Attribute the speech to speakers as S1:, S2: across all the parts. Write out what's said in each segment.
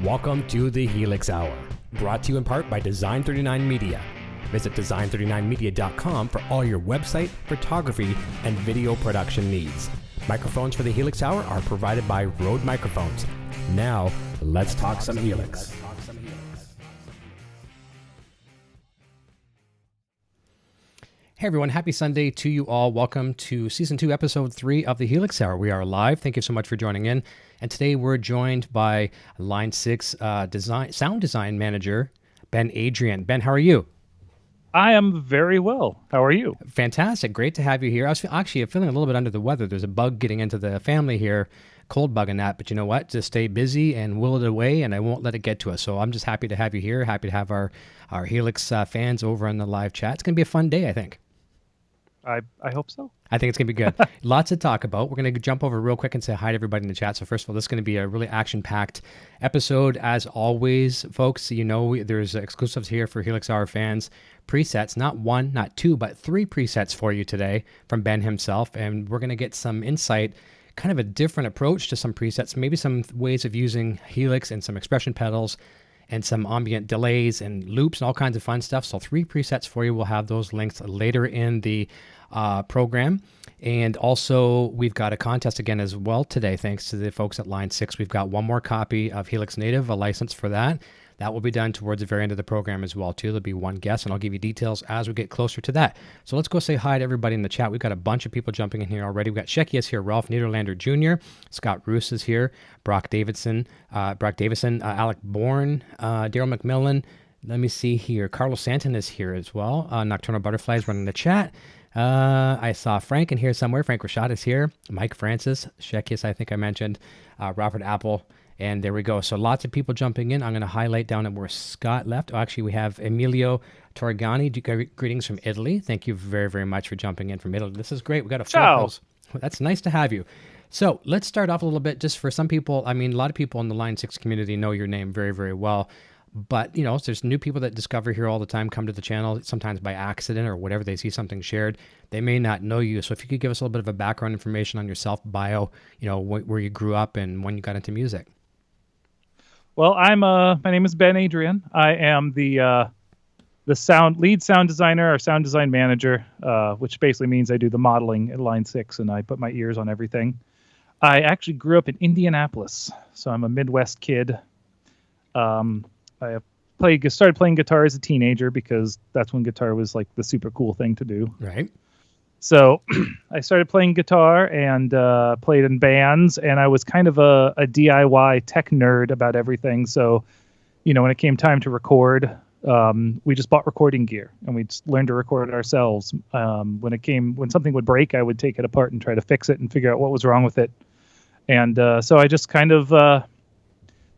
S1: Welcome to the Helix Hour, brought to you in part by Design39 Media. Visit design39media.com for all your website, photography, and video production needs. Microphones for the Helix Hour are provided by Rode Microphones. Now, let's talk some Helix. Hey everyone, happy Sunday to you all. Welcome to Season 2, Episode 3 of the Helix Hour. We are live. Thank you so much for joining in. And today we're joined by Line 6 sound design manager, Ben Adrian. Ben, how are you?
S2: I am very well. How are you?
S1: Fantastic. Great to have you here. I was actually feeling a little bit under the weather. There's a bug getting into the family here, cold bug and that. But you know what? Just stay busy and will it away, and I won't let it get to us. So I'm just happy to have you here. Happy to have our Helix fans over on the live chat. It's going to be a fun day, I think.
S2: I hope so.
S1: I think it's going to be good. Lots to talk about. We're going to jump over real quick and say hi to everybody in the chat. So first of all, this is going to be a really action-packed episode. As always, folks, you know there's exclusives here for Helix Hour fans. Presets, not one, not two, but three presets for you today from Ben himself. And we're going to get some insight, kind of a different approach to some presets, maybe some ways of using Helix and some expression pedals and some ambient delays and loops and all kinds of fun stuff. So three presets for you. We'll have those links later in the program. And also, we've got a contest again as well today, thanks to the folks at Line 6. We've got one more copy of Helix Native, a license for that. That will be done towards the very end of the program as well, too. There'll be one guest, and I'll give you details as we get closer to that. So let's go say hi to everybody in the chat. We've got a bunch of people jumping in here already. We've got Shecky is here, Ralph Niederlander Jr., Scott Roos is here, Brock Davison, Alec Bourne, Daryl McMillan. Let me see here. Carlo Santin is here as well. Nocturnal Butterflies running the chat. I saw Frank in here somewhere. Frank Rashad is here. Mike Francis, Shekius, I think I mentioned. Robert Apple. And there we go. So lots of people jumping in. I'm going to highlight down at where Scott left. Oh, actually, we have Emilio Torrigani. Greetings from Italy. Thank you very, very much for jumping in from Italy. This is great. We got a full house. That's nice to have you. So let's start off a little bit. Just for some people, I mean, a lot of people in the Line 6 community know your name very, very well. But, you know, there's new people that discover here all the time, come to the channel, sometimes by accident or whatever. They see something shared. They may not know you. So if you could give us a little bit of a background information on yourself, bio, you know, where you grew up and when you got into music.
S2: Well, my name is Ben Adrian. I am the lead sound designer or sound design manager, which basically means I do the modeling at Line 6 and I put my ears on everything. I actually grew up in Indianapolis, so I'm a Midwest kid. I started playing guitar as a teenager because that's when guitar was like the super cool thing to do.
S1: Right.
S2: So I started playing guitar and played in bands, and I was kind of a DIY tech nerd about everything. So, you know, when it came time to record, we just bought recording gear and we just learned to record it ourselves. When something would break, I would take it apart and try to fix it and figure out what was wrong with it. And so I just kind of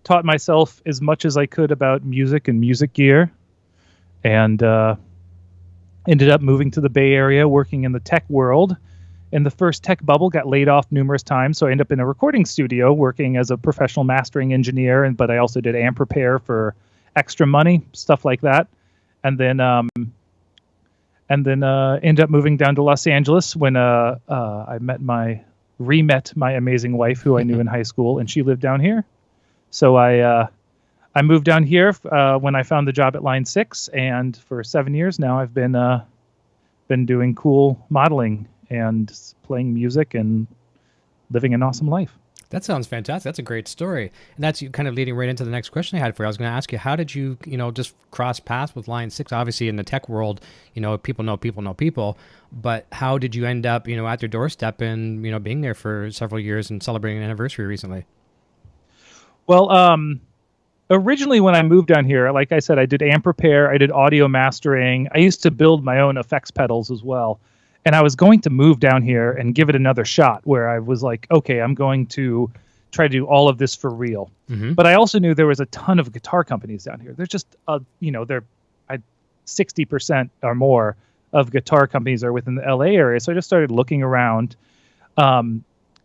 S2: taught myself as much as I could about music and music gear, and ended up moving to the Bay Area, working in the tech world. And the first tech bubble, got laid off numerous times, so I ended up in a recording studio working as a professional mastering engineer. But I also did amp repair for extra money, stuff like that. And then ended up moving down to Los Angeles when I re-met my amazing wife, who I knew in high school, and she lived down here. So I moved down here when I found the job at Line 6, and for 7 years now I've been doing cool modeling and playing music and living an awesome life.
S1: That sounds fantastic. That's a great story. And that's kind of leading right into the next question I had for you. I was going to ask you, how did you, just cross paths with Line 6? Obviously in the tech world, people know people, but how did you end up, at their doorstep and, being there for several years and celebrating an anniversary recently?
S2: Well, originally when I moved down here, like I said, I did amp repair, I did audio mastering. I used to build my own effects pedals as well. And I was going to move down here and give it another shot, where I was like, okay, I'm going to try to do all of this for real. Mm-hmm. But I also knew there was a ton of guitar companies down here. There's just, they're 60% or more of guitar companies are within the LA area. So I just started looking around.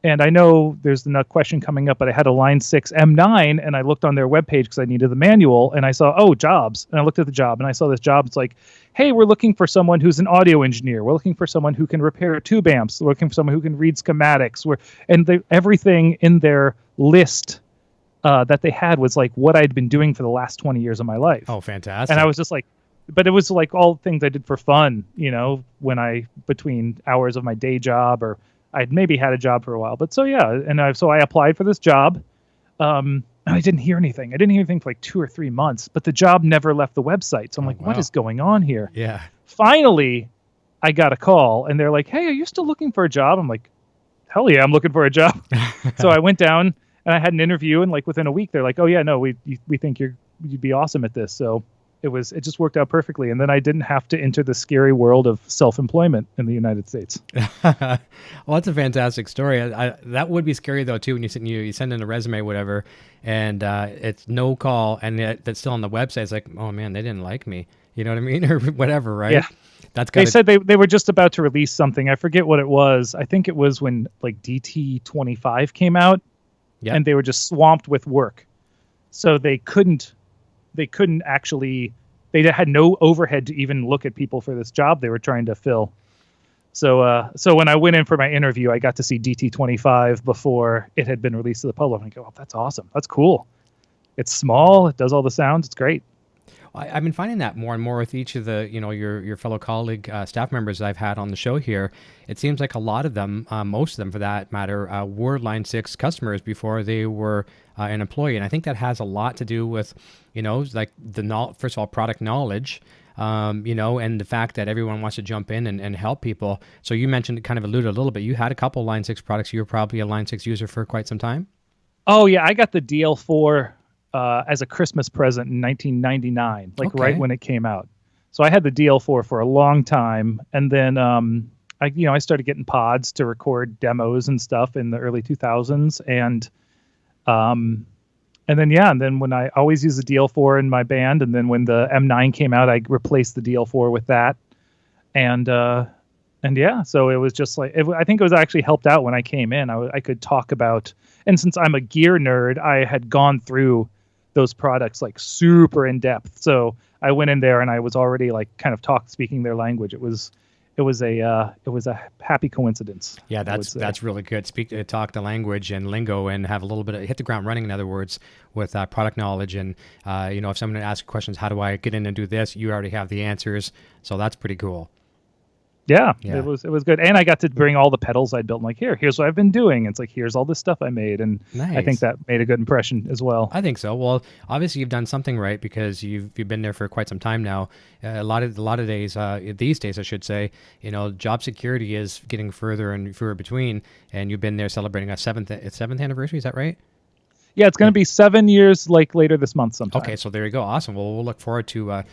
S2: And I know there's the question coming up, but I had a Line 6 M9, and I looked on their webpage because I needed the manual, and I saw, jobs. And I looked at the job, and I saw this job. It's like, hey, we're looking for someone who's an audio engineer. We're looking for someone who can repair tube amps. We're looking for someone who can read schematics. Everything in their list that they had was like what I'd been doing for the last 20 years of my life.
S1: Oh, fantastic.
S2: And I was just like, but it was like all things I did for fun, when between hours of my day job, or I'd maybe had a job for a while. But so, yeah. And so I applied for this job. And I didn't hear anything. I didn't hear anything for like 2 or 3 months, but the job never left the website. So I'm like,
S1: wow.
S2: What is going on here?
S1: Yeah.
S2: Finally, I got a call and they're like, hey, are you still looking for a job? I'm like, hell yeah, I'm looking for a job. So I went down and I had an interview, and like within a week, they're like, oh yeah, no, we think you'd be awesome at this. So it just worked out perfectly. And then I didn't have to enter the scary world of self-employment in the United States.
S1: Well, that's a fantastic story. That would be scary though too, when you send in a resume, whatever, and it's no call, and that's still on the website. It's like, oh man, they didn't like me. You know what I mean? Or whatever, right?
S2: Yeah. They said they were just about to release something. I forget what it was. I think it was when like DT25 came out, and they were just swamped with work. So they couldn't actually, they had no overhead to even look at people for this job they were trying to fill. So when I went in for my interview, I got to see DT25 before it had been released to the public. I go, oh, that's awesome. That's cool. It's small. It does all the sounds. It's great.
S1: I've been finding that more and more with each of the, your fellow colleague staff members I've had on the show here. It seems like a lot of them, most of them for that matter, were Line 6 customers before they were an employee. And I think that has a lot to do with, like first of all, product knowledge, and the fact that everyone wants to jump in and help people. So you mentioned, kind of alluded a little bit, you had a couple Line 6 products. You were probably a Line 6 user for quite some time. Oh,
S2: yeah. I got the DL4 as a Christmas present in 1999, right when it came out. So I had the DL4 for a long time, and then I started getting pods to record demos and stuff in the early 2000s, and then when I always used the DL4 in my band, and then when the M9 came out, I replaced the DL4 with that, and yeah, so it was just like I think it was actually helped out when I came in. I could talk about, and since I'm a gear nerd, I had gone through those products like super in depth. So I went in there and I was already like kind of speaking their language. It was a happy coincidence.
S1: Yeah, that's really good. Talk the language and lingo and have a little bit of hit the ground running. In other words, with product knowledge, and if someone asks questions, how do I get in and do this? You already have the answers. So that's pretty cool.
S2: Yeah, it was good. And I got to bring all the pedals I'd built. I'm like, here's what I've been doing. It's like, here's all this stuff I made. And nice. I think that made a good impression as well.
S1: I think so. Well, obviously you've done something right, because you've been there for quite some time now. A lot of days, these days, I should say, job security is getting further and fewer between. And you've been there celebrating a seventh anniversary. Is that right?
S2: Yeah, it's going to be 7 years, like later this month sometime.
S1: Okay, so there you go. Awesome. Well, we'll look forward to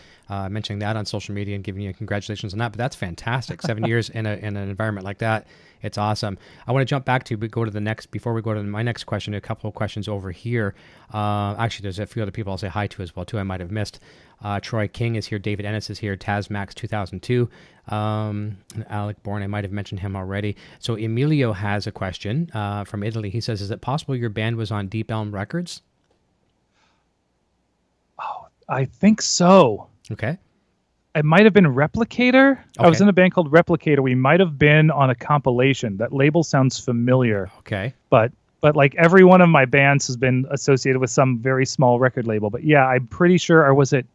S1: mentioning that on social media and giving you congratulations on that. But that's fantastic. 7 years in an environment like that. It's awesome. I want to jump back to before we go to my next question, a couple of questions over here. Actually, there's a few other people I'll say hi to as well, too, I might have missed. Troy King is here. David Ennis is here. Tazmax 2002. Alec Bourne, I might have mentioned him already. So Emilio has a question from Italy. He says, is it possible your band was on Deep Elm Records?
S2: Oh, I think so.
S1: Okay.
S2: It might have been Replicator. Okay. I was in a band called Replicator. We might have been on a compilation. That label sounds familiar.
S1: Okay.
S2: But like every one of my bands has been associated with some very small record label. But yeah, I'm pretty sure, or was it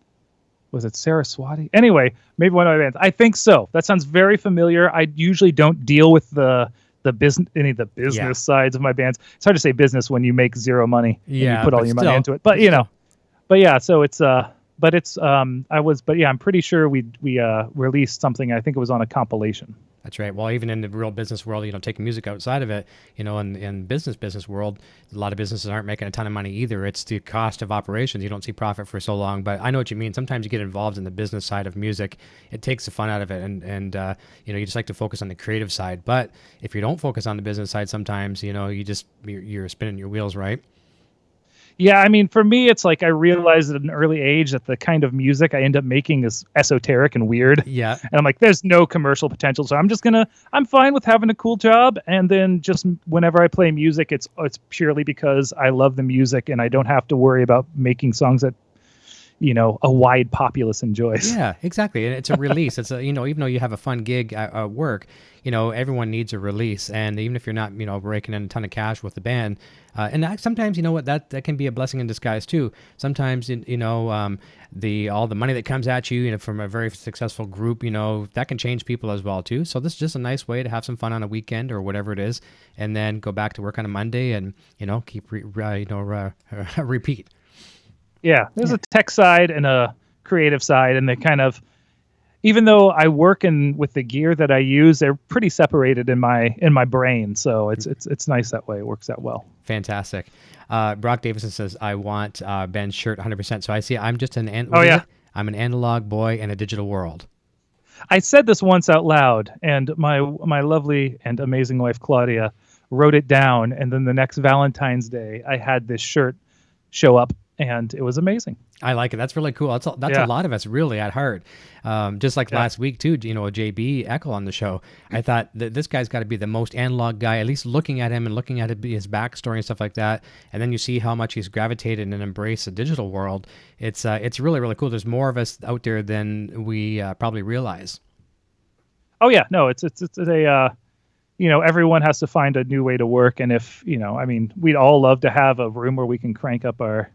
S2: Saraswati? Anyway, maybe one of my bands. I think so. That sounds very familiar. I usually don't deal with the business sides of my bands. It's hard to say business when you make zero money and you put all your money into it. But so it's I'm pretty sure we released something. I think it was on a compilation.
S1: That's right. Well, even in the real business world, taking music outside of it, in business world, a lot of businesses aren't making a ton of money either. It's the cost of operations. You don't see profit for so long, but I know what you mean. Sometimes you get involved in the business side of music. It takes the fun out of it. And you just like to focus on the creative side. But if you don't focus on the business side, sometimes, you're spinning your wheels, right?
S2: Yeah, I mean, for me, it's like I realized at an early age that the kind of music I end up making is esoteric and weird.
S1: Yeah.
S2: And I'm like, there's no commercial potential. So I'm fine with having a cool job. And then just whenever I play music, it's purely because I love the music and I don't have to worry about making songs that, a wide populace enjoys.
S1: Yeah, exactly. And it's a release. It's a, even though you have a fun gig at work, everyone needs a release. And even if you're not, raking in a ton of cash with the band, and sometimes, that can be a blessing in disguise too. Sometimes, all the money that comes at you, from a very successful group, that can change people as well too. So this is just a nice way to have some fun on a weekend or whatever it is, and then go back to work on a Monday and, keep, repeat.
S2: Yeah, there's a tech side and a creative side, and they kind of, even though I work with the gear that I use, they're pretty separated in my brain. So it's nice that way. It works out well.
S1: Fantastic. Brock Davison says, I want Ben's shirt 100%. So I see I'm just I'm an analog boy in a digital world.
S2: I said this once out loud, and my lovely and amazing wife, Claudia, wrote it down. And then the next Valentine's Day, I had this shirt show up, and it was amazing.
S1: I like it. That's really cool. That's a lot of us really at heart. Just like last week too, JB Eckel on the show. I thought that this guy's got to be the most analog guy, at least looking at him and looking at his backstory and stuff like that. And then you see how much he's gravitated and embraced the digital world. It's really, really cool. There's more of us out there than we probably realize.
S2: Oh yeah, no, it's a everyone has to find a new way to work. And if, we'd all love to have a room where we can crank up our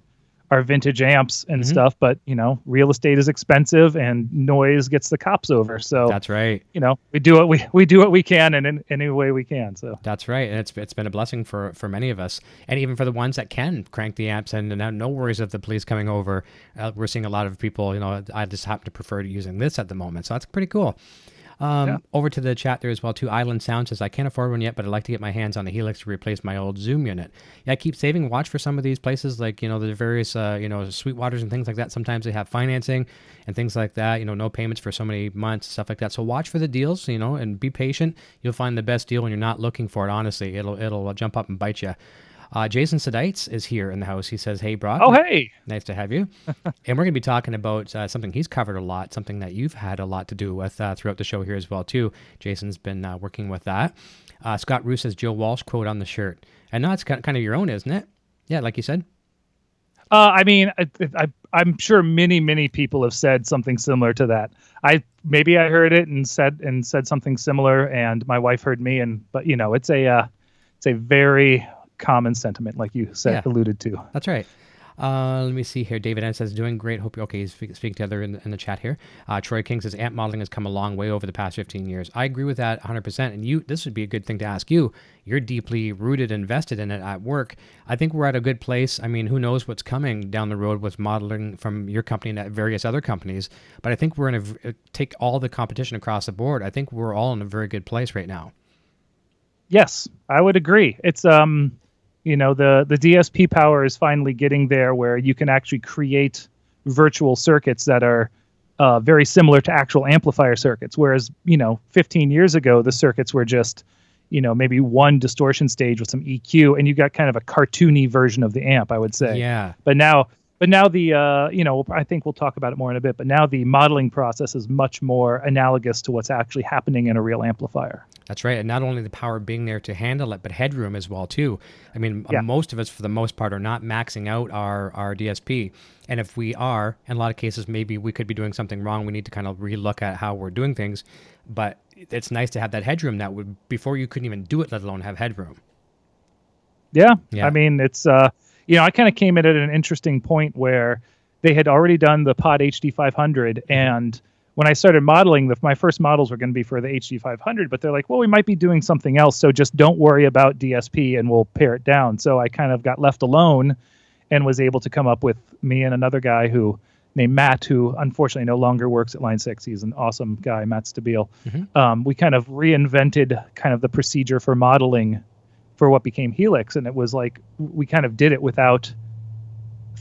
S2: vintage amps and stuff, but real estate is expensive and noise gets the cops over. So
S1: that's right.
S2: We do what we can in any way we can. So that's
S1: right. And it's been a blessing for many of us, and even for the ones that can crank the amps and no worries of the police coming over. We're seeing a lot of people, I just happen to prefer using this at the moment. So that's pretty cool. Over to the chat there as well too. Island Sound says, I can't afford one yet, but I'd like to get my hands on a Helix to replace my old Zoom unit. Yeah, keep saving. Watch for some of these places like, the various, Sweetwaters and things like that. Sometimes they have financing and things like that, no payments for so many months, stuff like that. So watch for the deals, and be patient. You'll find the best deal when you're not looking for it. Honestly, it'll jump up and bite you. Jason Sedites is here in the house. He says, hey, Brock.
S2: Oh, hey.
S1: Nice to have you. And we're going to be talking about something he's covered a lot, something that you've had a lot to do with throughout the show here as well, too. Jason's been working with that. Scott Roos says, Joe Walsh quote on the shirt. And now it's kind of your own, isn't it? Yeah, like you said.
S2: I'm sure many people have said something similar to that. I heard it and said something similar, and my wife heard me. But it's a very common sentiment, like you said, alluded to.
S1: That's right. Let me see here. David N says, doing great. Hope you're okay. He's speaking to other in the chat here. Troy King says, amp modeling has come a long way over the past 15 years. I agree with that 100%. And this would be a good thing to ask you. You're deeply rooted and invested in it at work. I think we're at a good place. I mean, who knows what's coming down the road with modeling from your company and various other companies. But I think we're going to take all the competition across the board. I think we're all in a very good place right now.
S2: Yes, I would agree. It's, the DSP power is finally getting there where you can actually create virtual circuits that are very similar to actual amplifier circuits. Whereas, 15 years ago, the circuits were just, maybe one distortion stage with some EQ, and you got kind of a cartoony version of the amp, I would say.
S1: Yeah.
S2: But now the, I think we'll talk about it more in a bit, but now the modeling process is much more analogous to what's actually happening in a real amplifier.
S1: That's right. And not only the power being there to handle it, but headroom as well, too. I mean, most of us, for the most part, are not maxing out our DSP. And if we are, in a lot of cases, maybe we could be doing something wrong. We need to kind of relook at how we're doing things. But it's nice to have that headroom that would, before you couldn't even do it, let alone have headroom.
S2: Yeah. I mean, it's, I kind of came in at an interesting point where they had already done the Pod HD 500, and when I started modeling, my first models were going to be for the HD 500, but they're like, well, we might be doing something else, so just don't worry about DSP and we'll pare it down. So I kind of got left alone and was able to come up with me and another guy named Matt, who unfortunately no longer works at Line 6. He's an awesome guy, Matt Stabile. Mm-hmm. We kind of reinvented kind of the procedure for modeling for what became Helix, and it was like we kind of did it without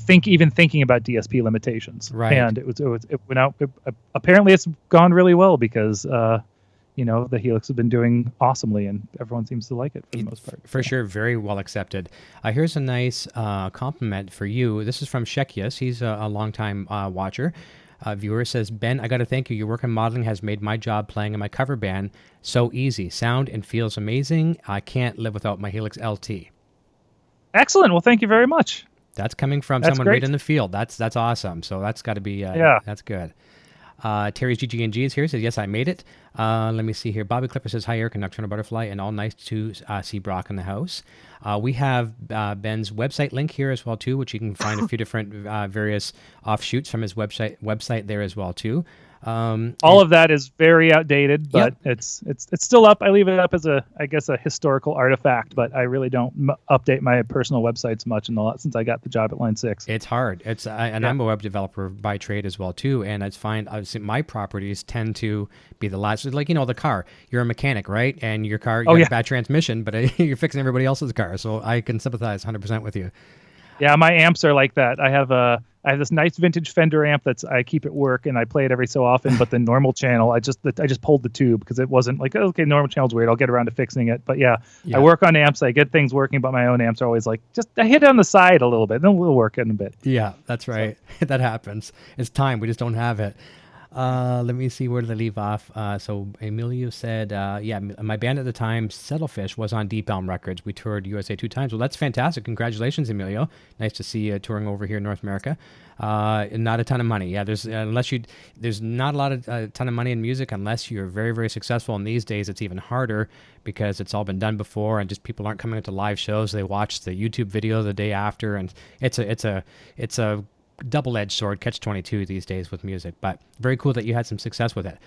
S2: even thinking about DSP limitations.
S1: Right.
S2: And it went out. Apparently it's gone really well because, the Helix has been doing awesomely and everyone seems to like it for the most part.
S1: For sure. Very well accepted. Here's a nice compliment for you. This is from Shekias. He's a longtime watcher. Viewer says, Ben, I got to thank you. Your work in modeling has made my job playing in my cover band so easy. Sound and feels amazing. I can't live without my Helix LT.
S2: Excellent. Well, thank you very much.
S1: That's coming from
S2: That's
S1: someone
S2: great.
S1: right in the field. That's awesome. So that's got to be that's good. Terry's GG&G is here. Says, yes, I made it. Let me see here. Bobby Clipper says, hi, Eric and Nocturnal Butterfly, and all nice to see Brock in the house. We have Ben's website link here as well, too, which you can find a few different various offshoots from his website there as well, too.
S2: All of that is very outdated, but it's still up. I leave it up as a historical artifact, but I really don't update my personal websites much since I got the job at Line 6.
S1: It's hard. I'm a web developer by trade as well too, and I find obviously my properties tend to be the last. Like the car, you're a mechanic, right? And your car, you got a bad transmission, but you're fixing everybody else's car, so I can sympathize 100% with you.
S2: Yeah, my amps are like that. I have this nice vintage Fender amp I keep at work, and I play it every so often. But the normal channel, I just pulled the tube because it wasn't like, okay, normal channel's weird. I'll get around to fixing it. But yeah, I work on amps. I get things working, but my own amps are always like, I hit it on the side a little bit, then we'll work in a bit.
S1: Yeah, that's right. So. That happens. It's time. We just don't have it. Let me see, where did I leave off? So Emilio said, my band at the time, Settlefish, was on Deep Elm Records. We toured USA 2 times. Well, that's fantastic. Congratulations, Emilio. Nice to see you touring over here in North America. Not a ton of money. Yeah, there's not a lot of ton of money in music unless you're very, very successful. And these days, it's even harder because it's all been done before, and just people aren't coming to live shows. They watch the YouTube video the day after, and it's a double-edged sword, catch-22 these days with music, but very cool that you had some success with it.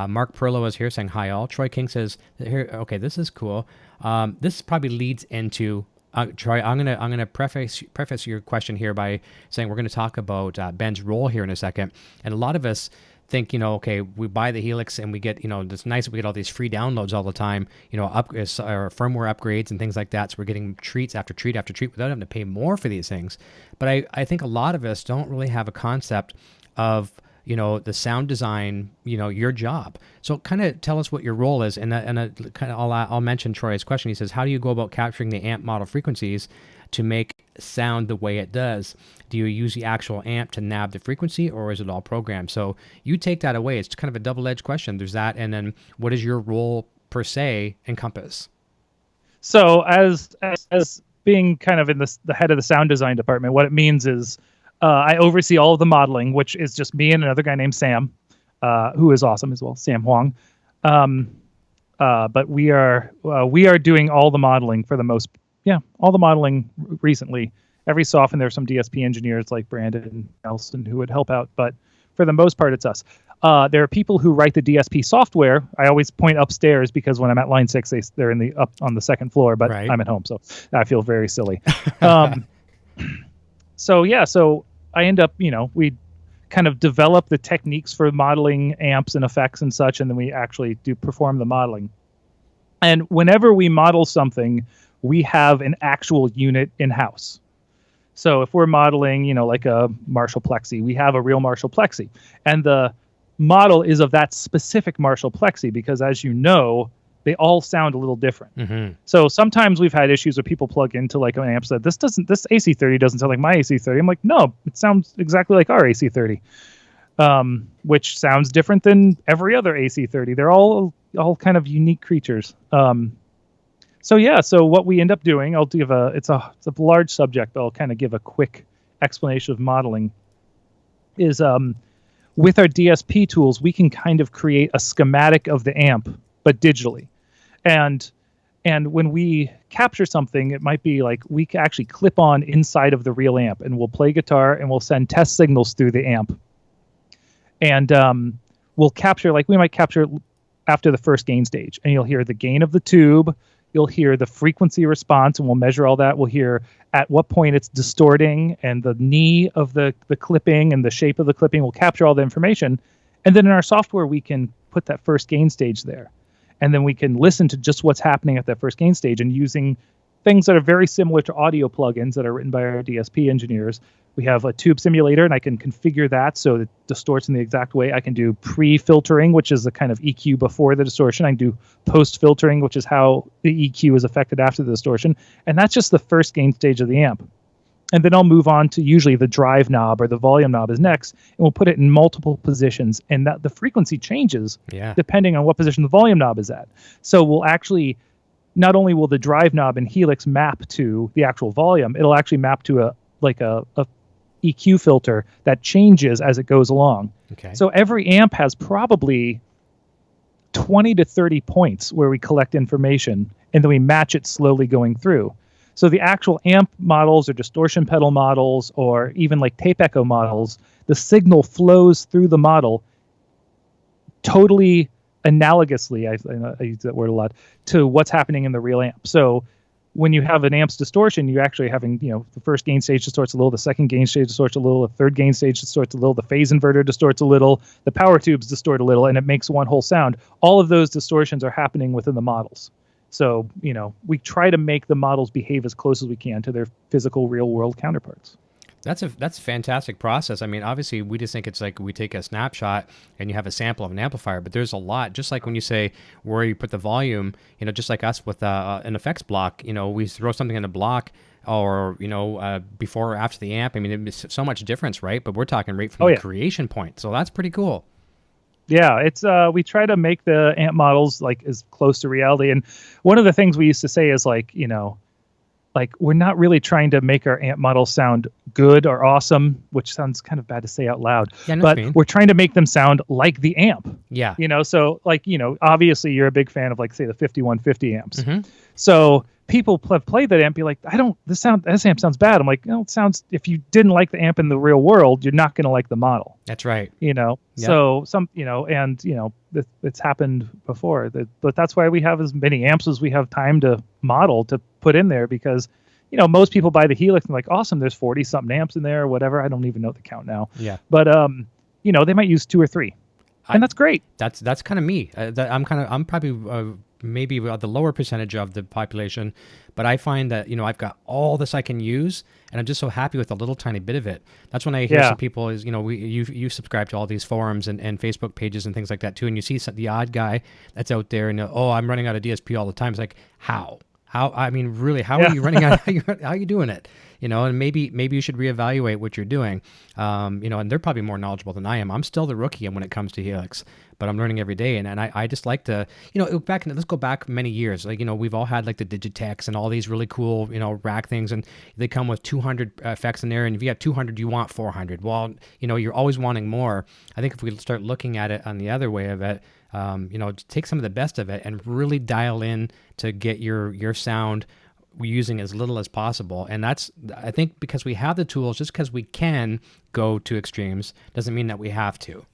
S1: Mark Perlow is here saying hi all. Troy King says here, okay, this is cool. This probably leads into Troy, I'm gonna preface your question here by saying we're gonna talk about Ben's role here in a second, and a lot of us think, okay, we buy the Helix and we get, it's nice that we get all these free downloads all the time, or firmware upgrades and things like that. So we're getting treats after treat after treat without having to pay more for these things. But I think a lot of us don't really have a concept of, the sound design, your job. So kind of tell us what your role is. And kind of I'll mention Troy's question. He says, how do you go about capturing the amp model frequencies to make sound the way it does? Do you use the actual amp to nab the frequency, or is it all programmed? So you take that away. It's kind of a double-edged question. There's that, and then what does your role per se encompass?
S2: So as being kind of in the head of the sound design department, what it means is I oversee all of the modeling, which is just me and another guy named Sam, who is awesome as well, Sam Huang. But we are doing all the modeling for the most. Yeah, all the modeling recently. Every so often there's some DSP engineers like Brandon and Nelson who would help out, but for the most part it's us. There are people who write the DSP software. I always point upstairs because when I'm at Line 6, they're up on the second floor, but right. I'm at home, so I feel very silly. So I end up, we kind of develop the techniques for modeling amps and effects and such, and then we actually do perform the modeling. And whenever we model something, we have an actual unit in-house. So if we're modeling, like a Marshall Plexi, we have a real Marshall Plexi. And the model is of that specific Marshall Plexi because, as you know, they all sound a little different. Mm-hmm. So sometimes we've had issues where people plug into like an amp that this AC30 doesn't sound like my AC30. I'm like, no, it sounds exactly like our AC30, which sounds different than every other AC30. They're all kind of unique creatures. So what we end up doing, it's a large subject, but I'll kind of give a quick explanation of modeling, is with our DSP tools, we can kind of create a schematic of the amp, but digitally. And when we capture something, it might be like we can actually clip on inside of the real amp, and we'll play guitar and we'll send test signals through the amp. And we'll capture, like we might capture after the first gain stage, and you'll hear the gain of the tube. You'll hear the frequency response, and we'll measure all that. We'll hear at what point it's distorting and the knee of the clipping and the shape of the clipping. We'll capture all the information. And then in our software, we can put that first gain stage there. And then we can listen to just what's happening at that first gain stage, and using things that are very similar to audio plugins that are written by our DSP engineers. We have a tube simulator, and I can configure that so it distorts in the exact way. I can do pre-filtering, which is the kind of EQ before the distortion. I can do post-filtering, which is how the EQ is affected after the distortion. And that's just the first gain stage of the amp. And then I'll move on to usually the drive knob or the volume knob is next, and we'll put it in multiple positions. And that the frequency changes depending on what position the volume knob is at. So we'll not only will the drive knob in Helix map to the actual volume, it'll actually map to a EQ filter that changes as it goes along.
S1: Okay.
S2: So every amp has probably 20 to 30 points where we collect information, and then we match it slowly going through. So the actual amp models or distortion pedal models or even like tape echo models, the signal flows through the model totally analogously, I use that word a lot, to what's happening in the real amp. So when you have an amp's distortion, you're actually having, the first gain stage distorts a little, the second gain stage distorts a little, the third gain stage distorts a little, the phase inverter distorts a little, the power tubes distort a little, and it makes one whole sound. All of those distortions are happening within the models. So, we try to make the models behave as close as we can to their physical real world counterparts.
S1: That's a fantastic process. I mean, obviously, we just think it's like we take a snapshot and you have a sample of an amplifier, but there's a lot. Just like when you say where you put the volume, just like us with an effects block, we throw something in a block or, before or after the amp. I mean, it's so much difference, right? But we're talking right from the creation point. So that's pretty cool.
S2: Yeah, it's we try to make the amp models like as close to reality. And one of the things we used to say is like, we're not really trying to make our amp models sound good or awesome, which sounds kind of bad to say out loud. Yeah, but we're trying to make them sound like the amp. Yeah. So like, obviously you're a big fan of like, say, the 5150 amps. Mm-hmm. So people have played that amp, be like, this amp sounds bad. I'm like, no, it sounds, if you didn't like the amp in the real world, you're not going to like the model.
S1: That's right.
S2: Yep. So it's happened before, but that's why we have as many amps as we have time to model to put in there, because, most people buy the Helix and like, awesome, there's 40 something amps in there or whatever. I don't even know the count now. Yeah. But, they might use 2 or 3 and that's great. That's
S1: kind of me. I'm probably, maybe the lower percentage of the population, but I find that, I've got all this I can use and I'm just so happy with a little tiny bit of it. That's when I hear some people is, you subscribe to all these forums and Facebook pages and things like that too. And you see the odd guy that's out there and, I'm running out of DSP all the time. It's like, how, I mean, really, how are you running out? How are you doing it? And maybe you should reevaluate what you're doing. And they're probably more knowledgeable than I am. I'm still the rookie when it comes to Helix, but I'm learning every day. And I just like to, let's go back many years. Like, we've all had like the Digitex and all these really cool, rack things, and they come with 200 effects in there. And if you have 200, you want 400. Well, you're always wanting more. I think if we start looking at it on the other way of it, take some of the best of it and really dial in to get your sound using as little as possible. And that's, I think, because we have the tools, just because we can go to extremes doesn't mean that we have to.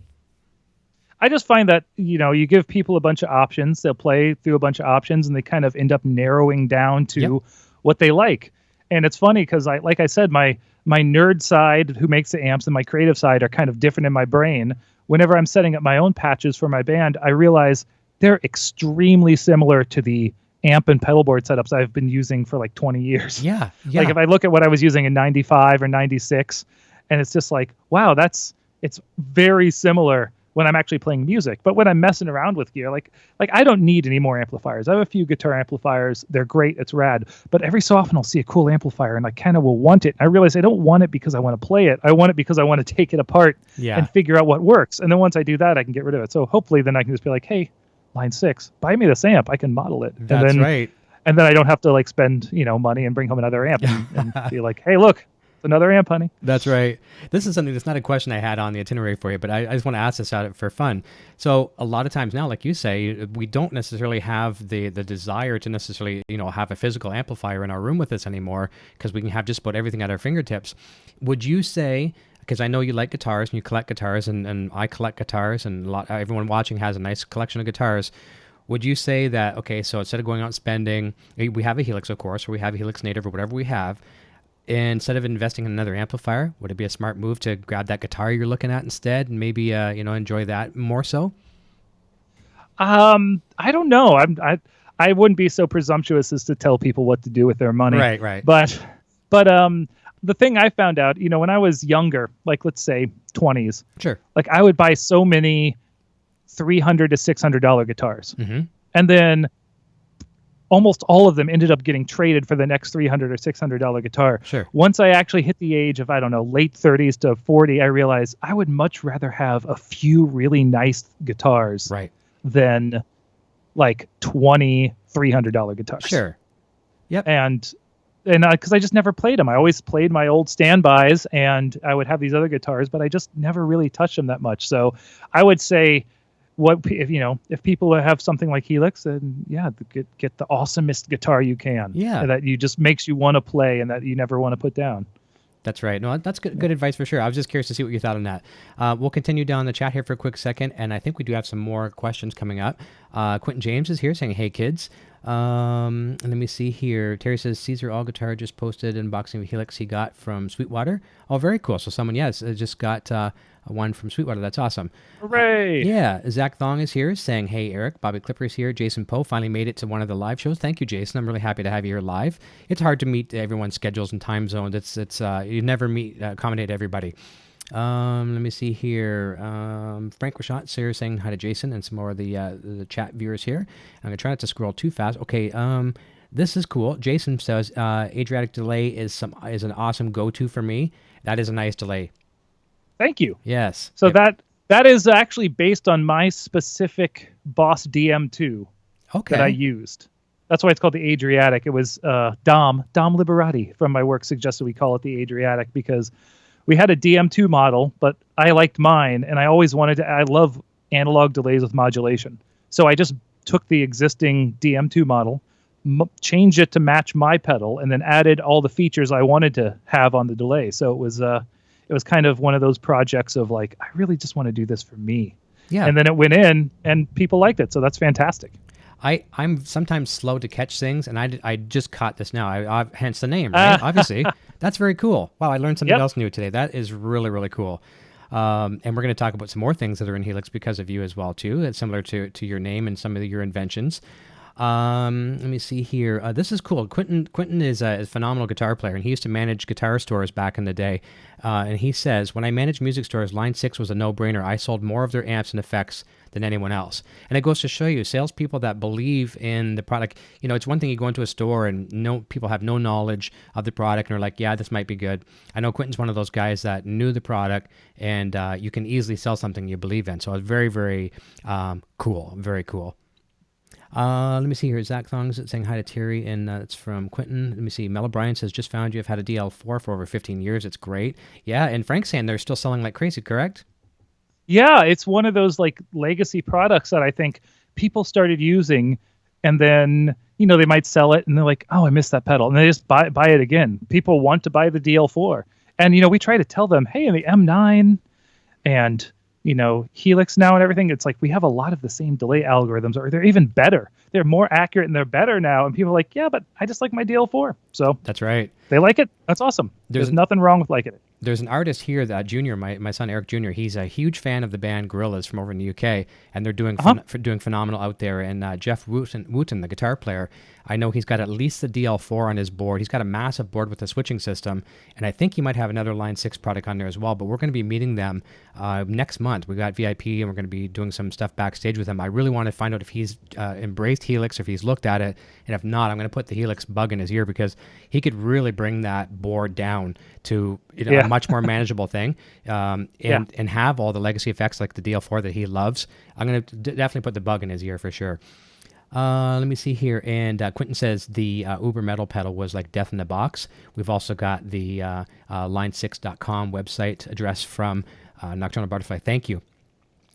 S2: I just find that, you give people a bunch of options, they'll play through a bunch of options and they kind of end up narrowing down to what they like. And it's funny because like I said, my nerd side who makes the amps and my creative side are kind of different in my brain. Whenever I'm setting up my own patches for my band, I realize they're extremely similar to the amp and pedal board setups I've been using for like 20 years. Yeah. Like if I look at what I was using in 95 or 96, and it's just like, wow, it's very similar when I'm actually playing music. But when I'm messing around with gear, like I don't need any more amplifiers. I have a few guitar amplifiers. They're great. It's rad. But every so often I'll see a cool amplifier and I kind of will want it. I realize I don't want it because I want to play it. I want it because I want to take it apart and figure out what works. And then once I do that, I can get rid of it. So hopefully then I can just be like, hey, line 6, buy me this amp. I can model it.
S1: That's right.
S2: And then I don't have to like spend, money and bring home another amp and be like, hey, look, it's another amp, honey.
S1: That's right. This is something that's not a question I had on the itinerary for you, but I just want to ask this out for fun. So a lot of times now, like you say, we don't necessarily have the desire to necessarily, have a physical amplifier in our room with us anymore, because we can have just about everything at our fingertips. Would you say, because I know you like guitars and you collect guitars, and I collect guitars, and everyone watching has a nice collection of guitars. Would you say that, okay, so instead of going out and spending, we have a Helix, of course, or we have a Helix Native or whatever we have, instead of investing in another amplifier, would it be a smart move to grab that guitar you're looking at instead and maybe, enjoy that more so?
S2: I don't know. I wouldn't be so presumptuous as to tell people what to do with their money.
S1: Right.
S2: But the thing I found out, when I was younger, like let's say 20s,
S1: sure,
S2: like I would buy so many $300 to $600 guitars, and then almost all of them ended up getting traded for the next $300 or $600 guitar.
S1: Sure.
S2: Once I actually hit the age of, I don't know, late 30s to 40, I realized I would much rather have a few really nice guitars than like $200, $300 guitars.
S1: Sure. Yep.
S2: And and because I just never played them. I always played my old standbys, and I would have these other guitars, but I just never really touched them that much. So I would say, if people have something like Helix, then yeah, get the awesomest guitar you can.
S1: Yeah,
S2: that you just makes you want to play and that you never want to put down.
S1: That's right. No, that's good advice for sure. I was just curious to see what you thought on that. We'll continue down the chat here for a quick second, and I think we do have some more questions coming up. Quentin James is here saying, "Hey kids." And let me see here. Terry says, Caesar All Guitar just posted an unboxing of Helix he got from Sweetwater. Oh, very cool. So someone, just got one from Sweetwater. That's awesome.
S2: Hooray!
S1: Yeah. Zach Thong is here saying, "Hey, Eric." Bobby Clipper is here. Jason Poe finally made it to one of the live shows. Thank you, Jason. I'm really happy to have you here live. It's hard to meet everyone's schedules and time zones. It's you never accommodate everybody. Let me see here. Frank Rashad here saying hi to Jason and some more of the chat viewers here. I'm going to try not to scroll too fast. Okay, this is cool. Jason says, Adriatic delay is an awesome go-to for me. That is a nice delay.
S2: Thank you.
S1: Yes.
S2: So that is actually based on my specific Boss DM2 that I used. That's why it's called the Adriatic. It was Dom Liberati from my work suggested we call it the Adriatic because we had a DM2 model, but I liked mine, and I always I love analog delays with modulation. So I just took the existing DM2 model, changed it to match my pedal, and then added all the features I wanted to have on the delay. So it was kind of one of those projects of like, I really just want to do this for me. Yeah. And then it went in, and people liked it, so that's fantastic.
S1: I'm sometimes slow to catch things, and I just caught this now. I hence the name, right? Obviously. That's very cool. Wow, I learned something else new today. That is really, really cool. And we're going to talk about some more things that are in Helix because of you as well, too. It's similar to your name and some of your inventions. Let me see here. This is cool. Quentin is a phenomenal guitar player, and he used to manage guitar stores back in the day. And he says, when I managed music stores, Line 6 was a no-brainer. I sold more of their amps and effects than anyone else. And it goes to show you, salespeople that believe in the product, it's one thing you go into a store and people have no knowledge of the product and are like, yeah, this might be good. I know Quentin's one of those guys that knew the product, and you can easily sell something you believe in. So it's very, very cool. Very cool. Let me see here. Zach Thong's saying hi to Terry, and it's from Quentin. Let me see. Mel O'Brien says, just found you. I've had a DL4 for over 15 years. It's great. Yeah, and Frank's saying they're still selling like crazy, correct?
S2: Yeah, it's one of those like legacy products that I think people started using, and then they might sell it, and they're like, oh, I missed that pedal, and they just buy it again. People want to buy the DL4, and we try to tell them, hey, in the M9 and Helix now and everything, it's like we have a lot of the same delay algorithms, or they're even better. They're more accurate and they're better now. And people are like, yeah, but I just like my DL4. So
S1: that's right.
S2: They like it. That's awesome. There's nothing wrong with liking it.
S1: There's an artist here, that Junior, my son Eric Jr., he's a huge fan of the band Gorillaz from over in the UK, and they're doing doing phenomenal out there. And Jeff Wooten, the guitar player, I know he's got at least the DL4 on his board. He's got a massive board with a switching system, and I think he might have another Line 6 product on there as well, but we're going to be meeting them next month. We got VIP, and we're going to be doing some stuff backstage with him. I really want to find out if he's embraced Helix, or if he's looked at it, and if not, I'm going to put the Helix bug in his ear, because he could really bring that board down to a much more manageable thing, and have all the legacy effects like the DL4 that he loves. I'm going to definitely put the bug in his ear for sure. Let me see here. And Quentin says the Uber Metal pedal was like death in the box. We've also got the line6.com website address from Nocturnal Butterfly. Thank you.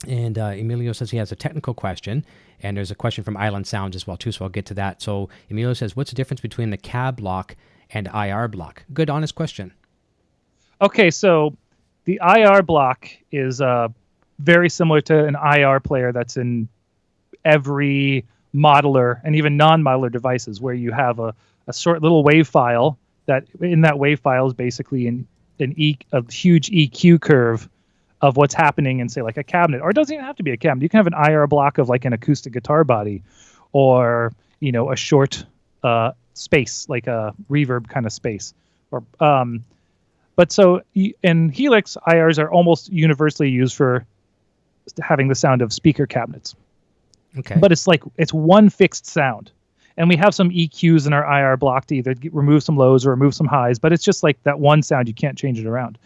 S1: And Emilio says he has a technical question, and there's a question from Island Sounds as well too, so I'll get to that. So Emilio says, what's the difference between the cab block and IR block? Good, honest question.
S2: Okay, so the IR block is very similar to an IR player that's in every modeler and even non-modeler devices, where you have a short little wave file that in that wave file is basically a huge EQ curve of what's happening in, say, like a cabinet. Or it doesn't even have to be a cabinet. You can have an IR block of like an acoustic guitar body, or a short space, like a reverb kind of space. Or but so in Helix, IRs are almost universally used for having the sound of speaker cabinets. Okay. But it's one fixed sound. And we have some EQs in our IR block to either remove some lows or remove some highs, but it's just like that one sound. You can't change it around.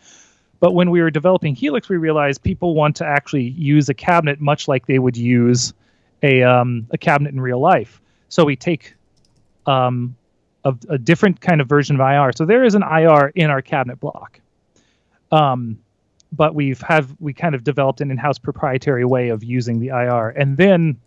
S2: But when we were developing Helix, we realized people want to actually use a cabinet much like they would use a cabinet in real life. So we take a different kind of version of IR. So there is an IR in our cabinet block. But we kind of developed an in-house proprietary way of using the IR. And then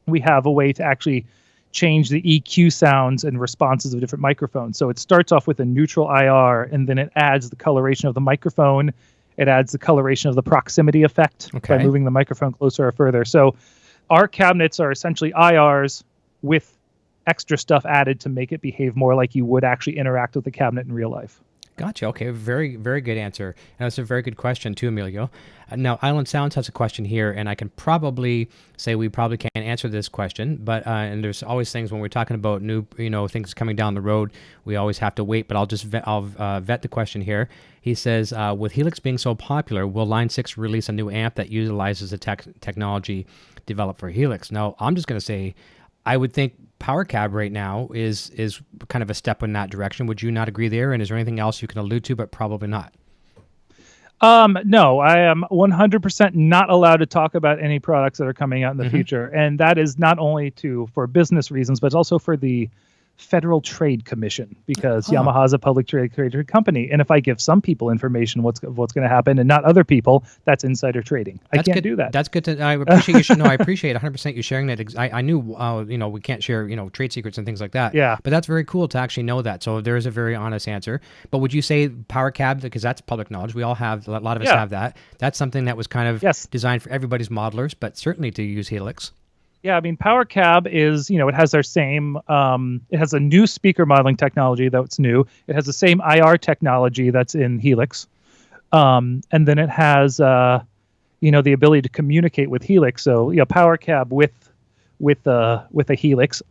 S2: we have a way to actually change the EQ sounds and responses of different microphones. So it starts off with a neutral IR, and then it adds the coloration of the microphone. It adds the coloration of the proximity effect by moving the microphone closer or further. So our cabinets are essentially IRs with extra stuff added to make it behave more like you would actually interact with the cabinet in real life.
S1: Gotcha. Okay. Very, very good answer. And that's a very good question too, Emilio. Now, Island Sounds has a question here, and I can probably say we probably can't answer this question, but and there's always things when we're talking about new, things coming down the road, we always have to wait. But I'll vet the question here. He says, with Helix being so popular, will Line 6 release a new amp that utilizes the technology developed for Helix? Now, I'm just going to say, I would think Power Cab right now is kind of a step in that direction. Would you not agree there? And is there anything else you can allude to, but probably not?
S2: No, I am 100% not allowed to talk about any products that are coming out in the future. And that is not only for business reasons, but it's also for the Federal Trade Commission, because Yamaha's a public trade company. And if I give some people information what's going to happen and not other people, that's insider trading. I can't do that.
S1: That's good. I appreciate you. I appreciate 100% you sharing that. I knew, we can't share, trade secrets and things like that.
S2: Yeah.
S1: But that's very cool to actually know that. So there is a very honest answer. But would you say Power Cab, because that's public knowledge, we all have, a lot of us have that. That's something that was kind of designed for everybody's modelers, but certainly to use Helix.
S2: Yeah, I mean, Power Cab is, it has our same, it has a new speaker modeling technology that's new. It has the same IR technology that's in Helix. And then it has, the ability to communicate with Helix. So, Power Cab with a Helix,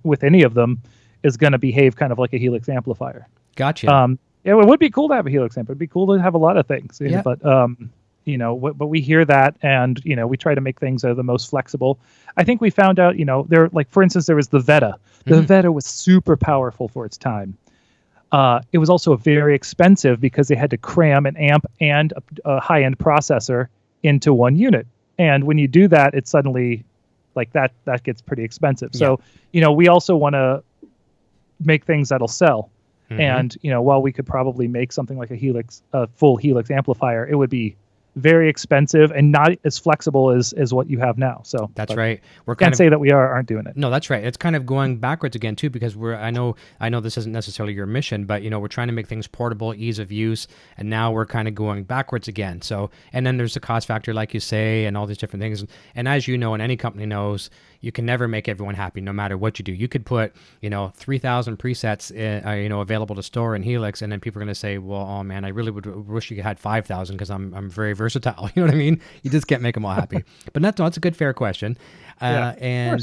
S2: with any of them, is going to behave kind of like a Helix amplifier.
S1: Gotcha.
S2: It would be cool to have a Helix amp. It'd be cool to have a lot of things.
S1: Yeah.
S2: But, but we hear that, and we try to make things that are the most flexible. I think we found out, there, like, for instance, there was the Veta. The Veta was super powerful for its time. It was also very expensive because they had to cram an amp and a high-end processor into one unit. And when you do that, it's suddenly like that gets pretty expensive. So, we also want to make things that'll sell. And, while we could probably make something like a full Helix amplifier, it would be very expensive and not as flexible as what you have now. So
S1: that's right.
S2: We can't say that we aren't doing it.
S1: No, that's right. It's kind of going backwards again too, because I know this isn't necessarily your mission, but we're trying to make things portable, ease of use, and now we're kind of going backwards again. So, and then there's the cost factor, like you say, and all these different things. And as you know, and any company knows, you can never make everyone happy no matter what you do. You could put, 3,000 presets, available to store in Helix, and then people are going to say, well, oh man, I really would wish you had 5,000 because I'm very versatile. You know what I mean? You just can't make them all happy. But that's a good, fair question. And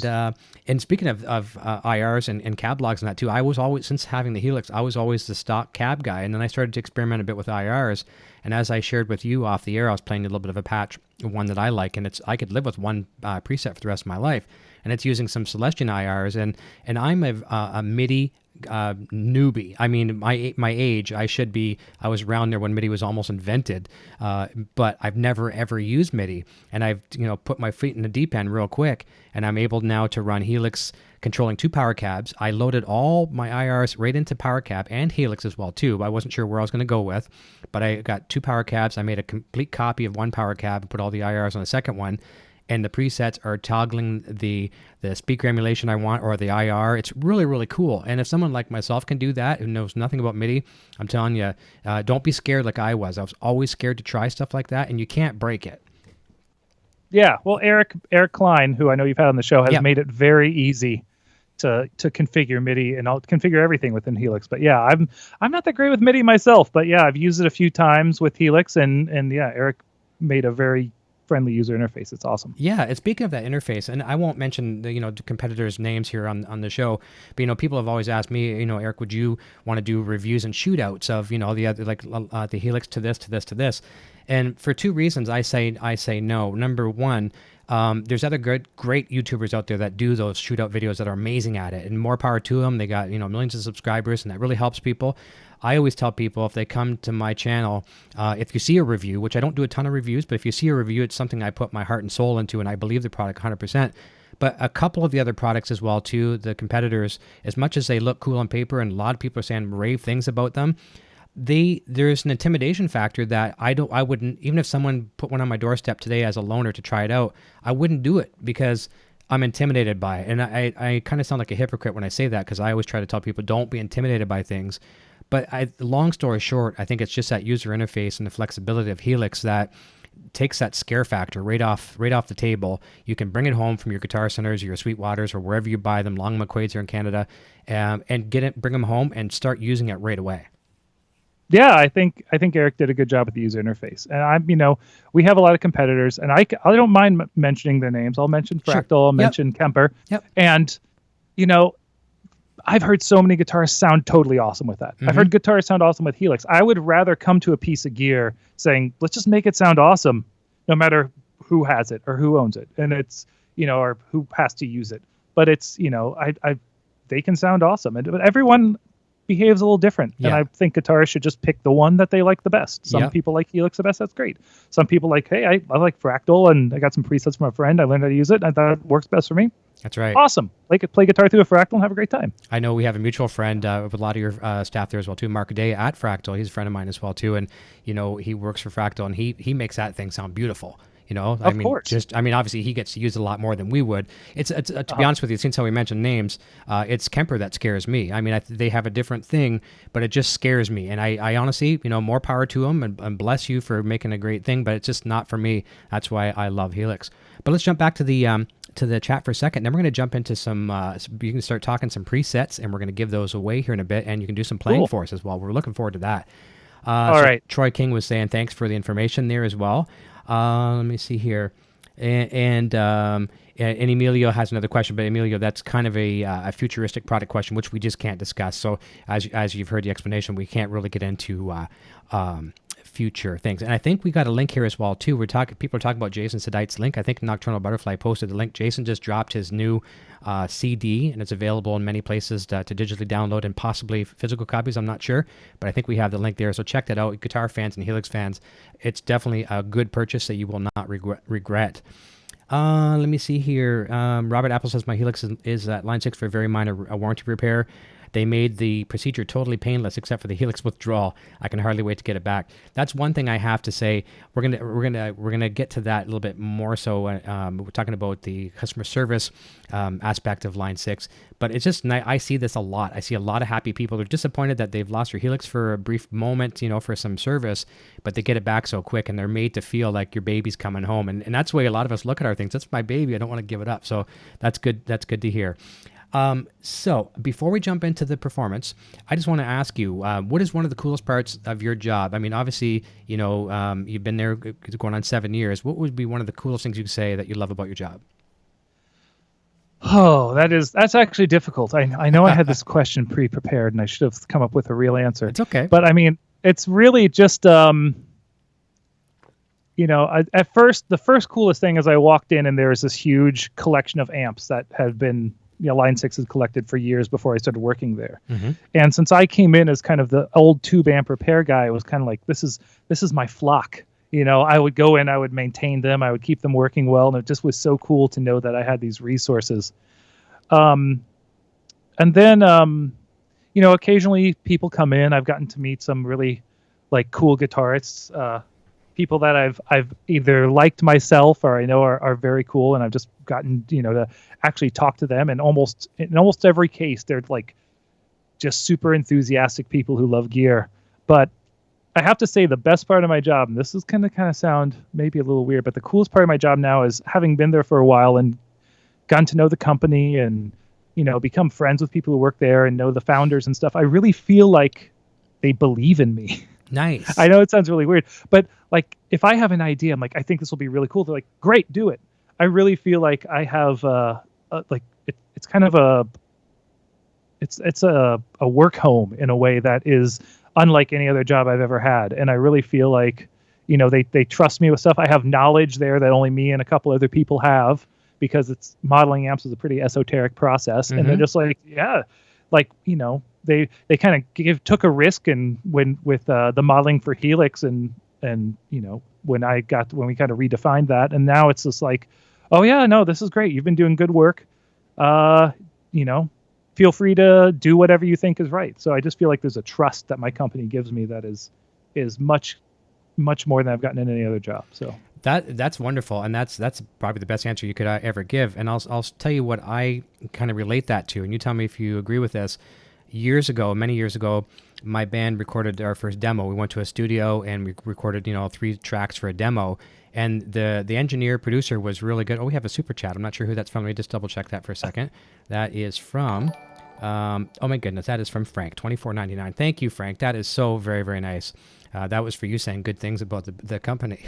S1: speaking of IRs and cab logs and that too, I was always, since having the Helix, I was always the stock cab guy. And then I started to experiment a bit with IRs. And as I shared with you off the air, I was playing a little bit of a patch, one that I like, and I could live with one preset for the rest of my life. And it's using some Celestion IRs. And I'm a MIDI newbie. I mean, my age, I was around there when MIDI was almost invented, but I've never ever used MIDI, and I've put my feet in the deep end real quick, and I'm able now to run Helix controlling 2 power cabs. I loaded all my IRs right into Power Cab and Helix as well too. I wasn't sure where I was going to go with, but I got 2 power cabs. I made a complete copy of one power cab and put all the IRs on the second one. And the presets are toggling the speaker emulation I want, or the IR. It's really, really cool. And if someone like myself can do that, who knows nothing about MIDI, I'm telling you, don't be scared like I was. I was always scared to try stuff like that, and you can't break it.
S2: Yeah, well, Eric Klein, who I know you've had on the show, has made it very easy to configure MIDI, and I'll configure everything within Helix. But yeah, I'm not that great with MIDI myself, but yeah, I've used it a few times with Helix, and yeah, Eric made a very friendly user interface. It's awesome. Yeah,
S1: and speaking of that interface, and I won't mention the competitors' names here on the show, but people have always asked me, Eric, would you want to do reviews and shootouts of the other, like the Helix to this, and for 2 reasons I say no. Number one, there's other great YouTubers out there that do those shootout videos that are amazing at it, and more power to them. They got millions of subscribers, and that really helps people. I always tell people, if they come to my channel, if you see a review, which I don't do a ton of reviews, but if you see a review, it's something I put my heart and soul into, and I believe the product 100%. But a couple of the other products as well too, the competitors, as much as they look cool on paper and a lot of people are saying rave things about them, there's an intimidation factor that I wouldn't, even if someone put one on my doorstep today as a loaner to try it out, I wouldn't do it because I'm intimidated by it. And I kind of sound like a hypocrite when I say that, because I always try to tell people don't be intimidated by things. But long story short, I think it's just that user interface and the flexibility of Helix that takes that scare factor right off the table. You can bring it home from your Guitar Centers or your Sweetwaters or wherever you buy them, Long McQuaid's here in Canada, and bring them home and start using it right away.
S2: Yeah, I think Eric did a good job with the user interface, and we have a lot of competitors, and I don't mind mentioning their names. I'll mention Fractal,
S1: Sure.
S2: I'll mention Kemper,
S1: Yep.
S2: And I've heard so many guitars sound totally awesome with that.
S1: Mm-hmm.
S2: I've heard guitars sound awesome with Helix. I would rather come to a piece of gear saying, let's just make it sound awesome, no matter who has it or who owns it, and it's or who has to use it. But it's they can sound awesome, but everyone behaves a little different.
S1: Yeah.
S2: And I think guitarists should just pick the one that they like the best. Some
S1: Yep.
S2: people like Helix the best. That's great. Some people like, hey, I like Fractal, and I got some presets from a friend. I learned how to use it, and I thought it works best for me.
S1: That's right.
S2: Awesome. Play guitar through a Fractal and have a great time.
S1: I know we have a mutual friend with a lot of your staff there as well too, Mark Day at Fractal. He's a friend of mine as well too, and he works for Fractal, and he makes that thing sound beautiful.
S2: Of course.
S1: Obviously he gets to use it a lot more than we would. It's to be honest with you, since how we mentioned names, it's Kemper that scares me. I mean, they have a different thing, but it just scares me. And I honestly, more power to them, and bless you for making a great thing, but it's just not for me. That's why I love Helix. But let's jump back to the chat for a second. Then we're going to jump into some, you can start talking some presets, and we're going to give those away here in a bit, and you can do some playing for us as well. We're looking forward to that.
S2: All right.
S1: Troy King was saying thanks for the information there as well. Let me see here. And Emilio has another question, but Emilio, that's kind of a futuristic product question, which we just can't discuss. So as you've heard the explanation, we can't really get into future things. And I think we got a link here as well too. People are talking about Jason Sedite's link. I think Nocturnal Butterfly posted the link. Jason just dropped his new CD, and it's available in many places to digitally download and possibly physical copies. I'm not sure, but I think we have the link there. So check that out, guitar fans and Helix fans. It's definitely a good purchase that you will not regret. Let me see here. Robert Apple says my Helix is at line 6 for a very minor warranty repair. They made the procedure totally painless except for the Helix withdrawal. I can hardly wait to get it back. That's one thing I have to say. We're gonna get to that a little bit more. So we're talking about the customer service aspect of line 6. But it's just, I see this a lot. I see a lot of happy people. They're disappointed that they've lost their Helix for a brief moment, for some service, but they get it back so quick, and they're made to feel like your baby's coming home. And that's the way a lot of us look at our things. That's my baby. I don't want to give it up. So that's good. That's good to hear. So before we jump into the performance, I just want to ask you, what is one of the coolest parts of your job? I mean, obviously, you've been there going on 7 years. What would be one of the coolest things you could say that you love about your job?
S2: Oh, that's actually difficult. I know I had this question pre-prepared, and I should have come up with a real answer.
S1: It's okay.
S2: But I mean, it's really just, at first, the first coolest thing is I walked in and there was this huge collection of amps that had been, Line 6 has collected for years before I started working there. Mm-hmm. And since I came in as kind of the old tube amp repair guy, I was kind of like, this is my flock. I would go in, I would maintain them, I would keep them working well, and it just was so cool to know that I had these resources. And then, occasionally people come in. I've gotten to meet some really cool guitarists, people that I've either liked myself or I know are very cool, and I've just gotten to actually talk to them. And in almost every case, they're just super enthusiastic people who love gear. But I have to say the best part of my job, and this is kind of sound maybe a little weird, but the coolest part of my job now is having been there for a while and gotten to know the company and become friends with people who work there and know the founders and stuff. I really feel like they believe in me.
S1: Nice.
S2: I know it sounds really weird, but if I have an idea, I'm like, I think this will be really cool. They're like, great, do it. I really feel like I have it's kind of it's a work home in a way that is unlike any other job I've ever had. And I really feel like, they trust me with stuff. I have knowledge there that only me and a couple other people have, because it's modeling amps is a pretty esoteric process. Mm-hmm. And they're just they kind of took a risk and with the modeling for Helix and when we kind of redefined that. And now it's just like, Oh yeah, no, this is great. You've been doing good work. Uh, you know, feel free to do whatever you think is right. So I just feel like there's a trust that my company gives me that is much more than I've gotten in any other job. So
S1: That's wonderful, and that's probably the best answer you could ever give. And I'll tell you what I kind of relate that to, and you tell me if you agree with this. Many years ago, my band recorded our first demo. We went to a studio and we recorded 3 tracks for a demo. And the engineer producer was really good. Oh, we have a super chat. I'm not sure who that's from. Let me just double check that for a second. That is from oh my goodness, that is from Frank, $24.99. Thank you, Frank. That is so very, very nice. That was for you saying good things about the company.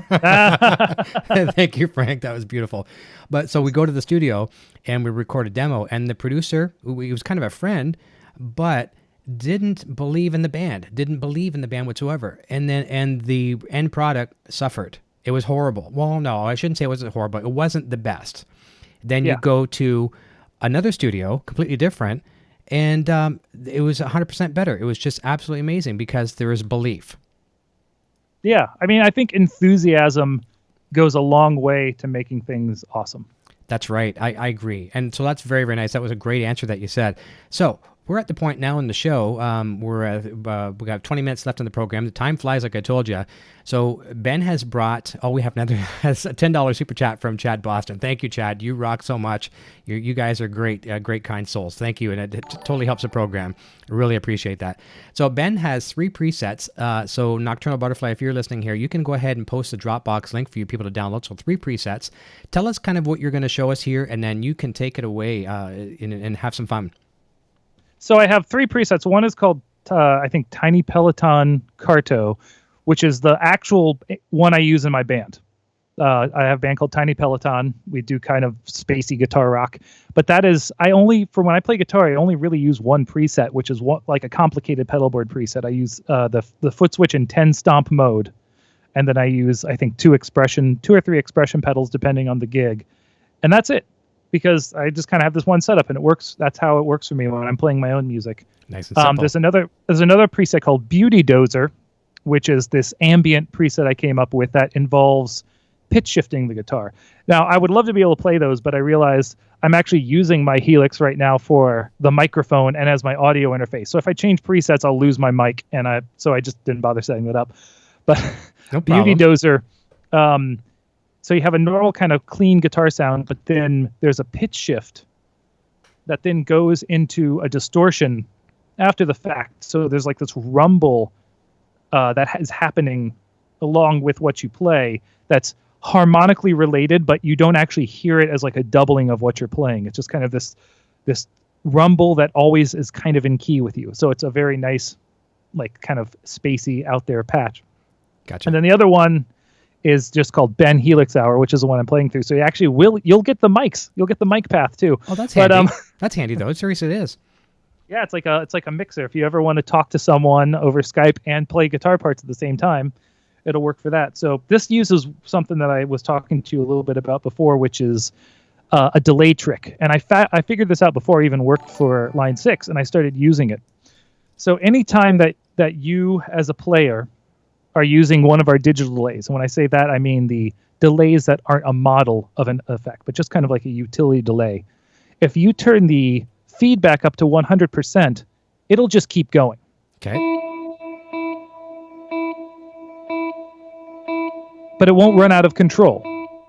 S1: Thank you, Frank. That was beautiful. But so we go to the studio and we record a demo, and the producer, he was kind of a friend, but didn't believe in the band whatsoever. And the end product suffered. It was horrible. Well, no, I shouldn't say it wasn't horrible. It wasn't the best. Then you go to another studio, completely different, and it was 100% better. It was just absolutely amazing because there was belief.
S2: Yeah, I mean, I think enthusiasm goes a long way to making things awesome.
S1: That's right. I agree. And so that's very, very nice. That was a great answer that you said. So we're at the point now in the show. We got 20 minutes left in the program. The time flies, like I told you. So Ben has brought. Oh, we have another has a $10 super chat from Chad Boston. Thank you, Chad. You rock so much. You guys are great, great, kind souls. Thank you, and it totally helps the program. I really appreciate that. So Ben has 3 presets. So Nocturnal Butterfly, if you're listening here, you can go ahead and post the Dropbox link for you people to download. So 3 presets. Tell us kind of what you're going to show us here, and then you can take it away and have some fun.
S2: So I have 3 presets. One is called, I think, Tiny Peloton Carto, which is the actual one I use in my band. I have a band called Tiny Peloton. We do kind of spacey guitar rock. But that is, for when I play guitar, I only really use one preset, which is like a complicated pedal board preset. I use the foot switch in 10 stomp mode. And then I use, I think, 2 or 3 expression pedals, depending on the gig. And that's it. Because I just kind of have this one setup, and it works. That's how it works for me when I'm playing my own music.
S1: Nice and simple.
S2: There's another preset called Beauty Dozer, which is this ambient preset I came up with that involves pitch shifting the guitar. Now, I would love to be able to play those, but I realized I'm actually using my Helix right now for the microphone and as my audio interface. So if I change presets, I'll lose my mic, so I just didn't bother setting that up. But
S1: no
S2: Beauty Dozer. So you have a normal kind of clean guitar sound, but then there's a pitch shift that then goes into a distortion after the fact. So there's like this rumble that is happening along with what you play that's harmonically related, but you don't actually hear it as like a doubling of what you're playing. It's just kind of this rumble that always is kind of in key with you. So it's a very nice, like kind of spacey out there patch.
S1: Gotcha.
S2: And then the other one is just called Ben Helix Hour, which is the one I'm playing through. So you actually you'll get the mics. You'll get the mic path too.
S1: Oh, that's handy. That's handy though. Seriously, it is.
S2: Yeah, it's like a mixer. If you ever want to talk to someone over Skype and play guitar parts at the same time, it'll work for that. So this uses something that I was talking to you a little bit about before, which is a delay trick. And I figured this out before I even worked for Line 6, and I started using it. So anytime that you as a player are using one of our digital delays. And when I say that, I mean the delays that aren't a model of an effect, but just kind of like a utility delay. If you turn the feedback up to 100%, it'll just keep going.
S1: Okay.
S2: But it won't run out of control.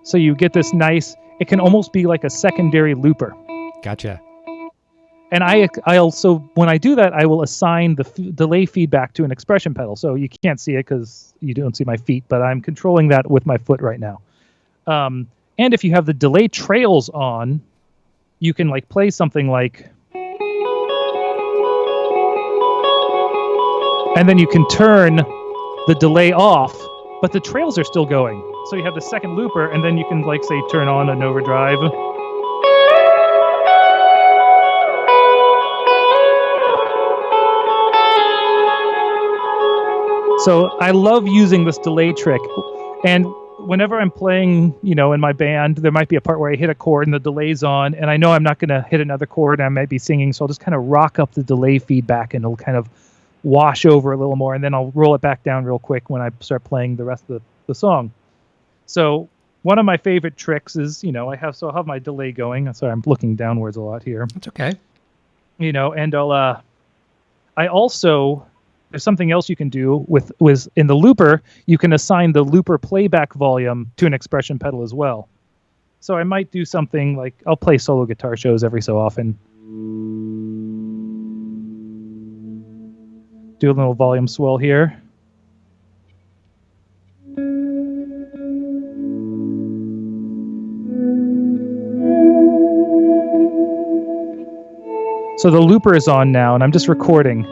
S2: So you get this nice, it can almost be like a secondary looper.
S1: Gotcha.
S2: And I also, when I do that, I will assign the delay feedback to an expression pedal. So you can't see it because you don't see my feet, but I'm controlling that with my foot right now. And if you have the delay trails on, you can like play something like, and then you can turn the delay off, but the trails are still going. So you have the second looper, and then you can like say turn on an overdrive. So I love using this delay trick. And whenever I'm playing, in my band, there might be a part where I hit a chord and the delay's on, and I know I'm not going to hit another chord and I might be singing, so I'll just kind of rock up the delay feedback and it'll kind of wash over a little more, and then I'll roll it back down real quick when I start playing the rest of the song. So one of my favorite tricks is, I have my delay going. Sorry, I'm looking downwards a lot here.
S1: That's okay.
S2: And I also, there's something else you can do with in the looper. You can assign the looper playback volume to an expression pedal as well. So I might do something like, I'll play solo guitar shows every so often. Do a little volume swell here. So the looper is on now, and I'm just recording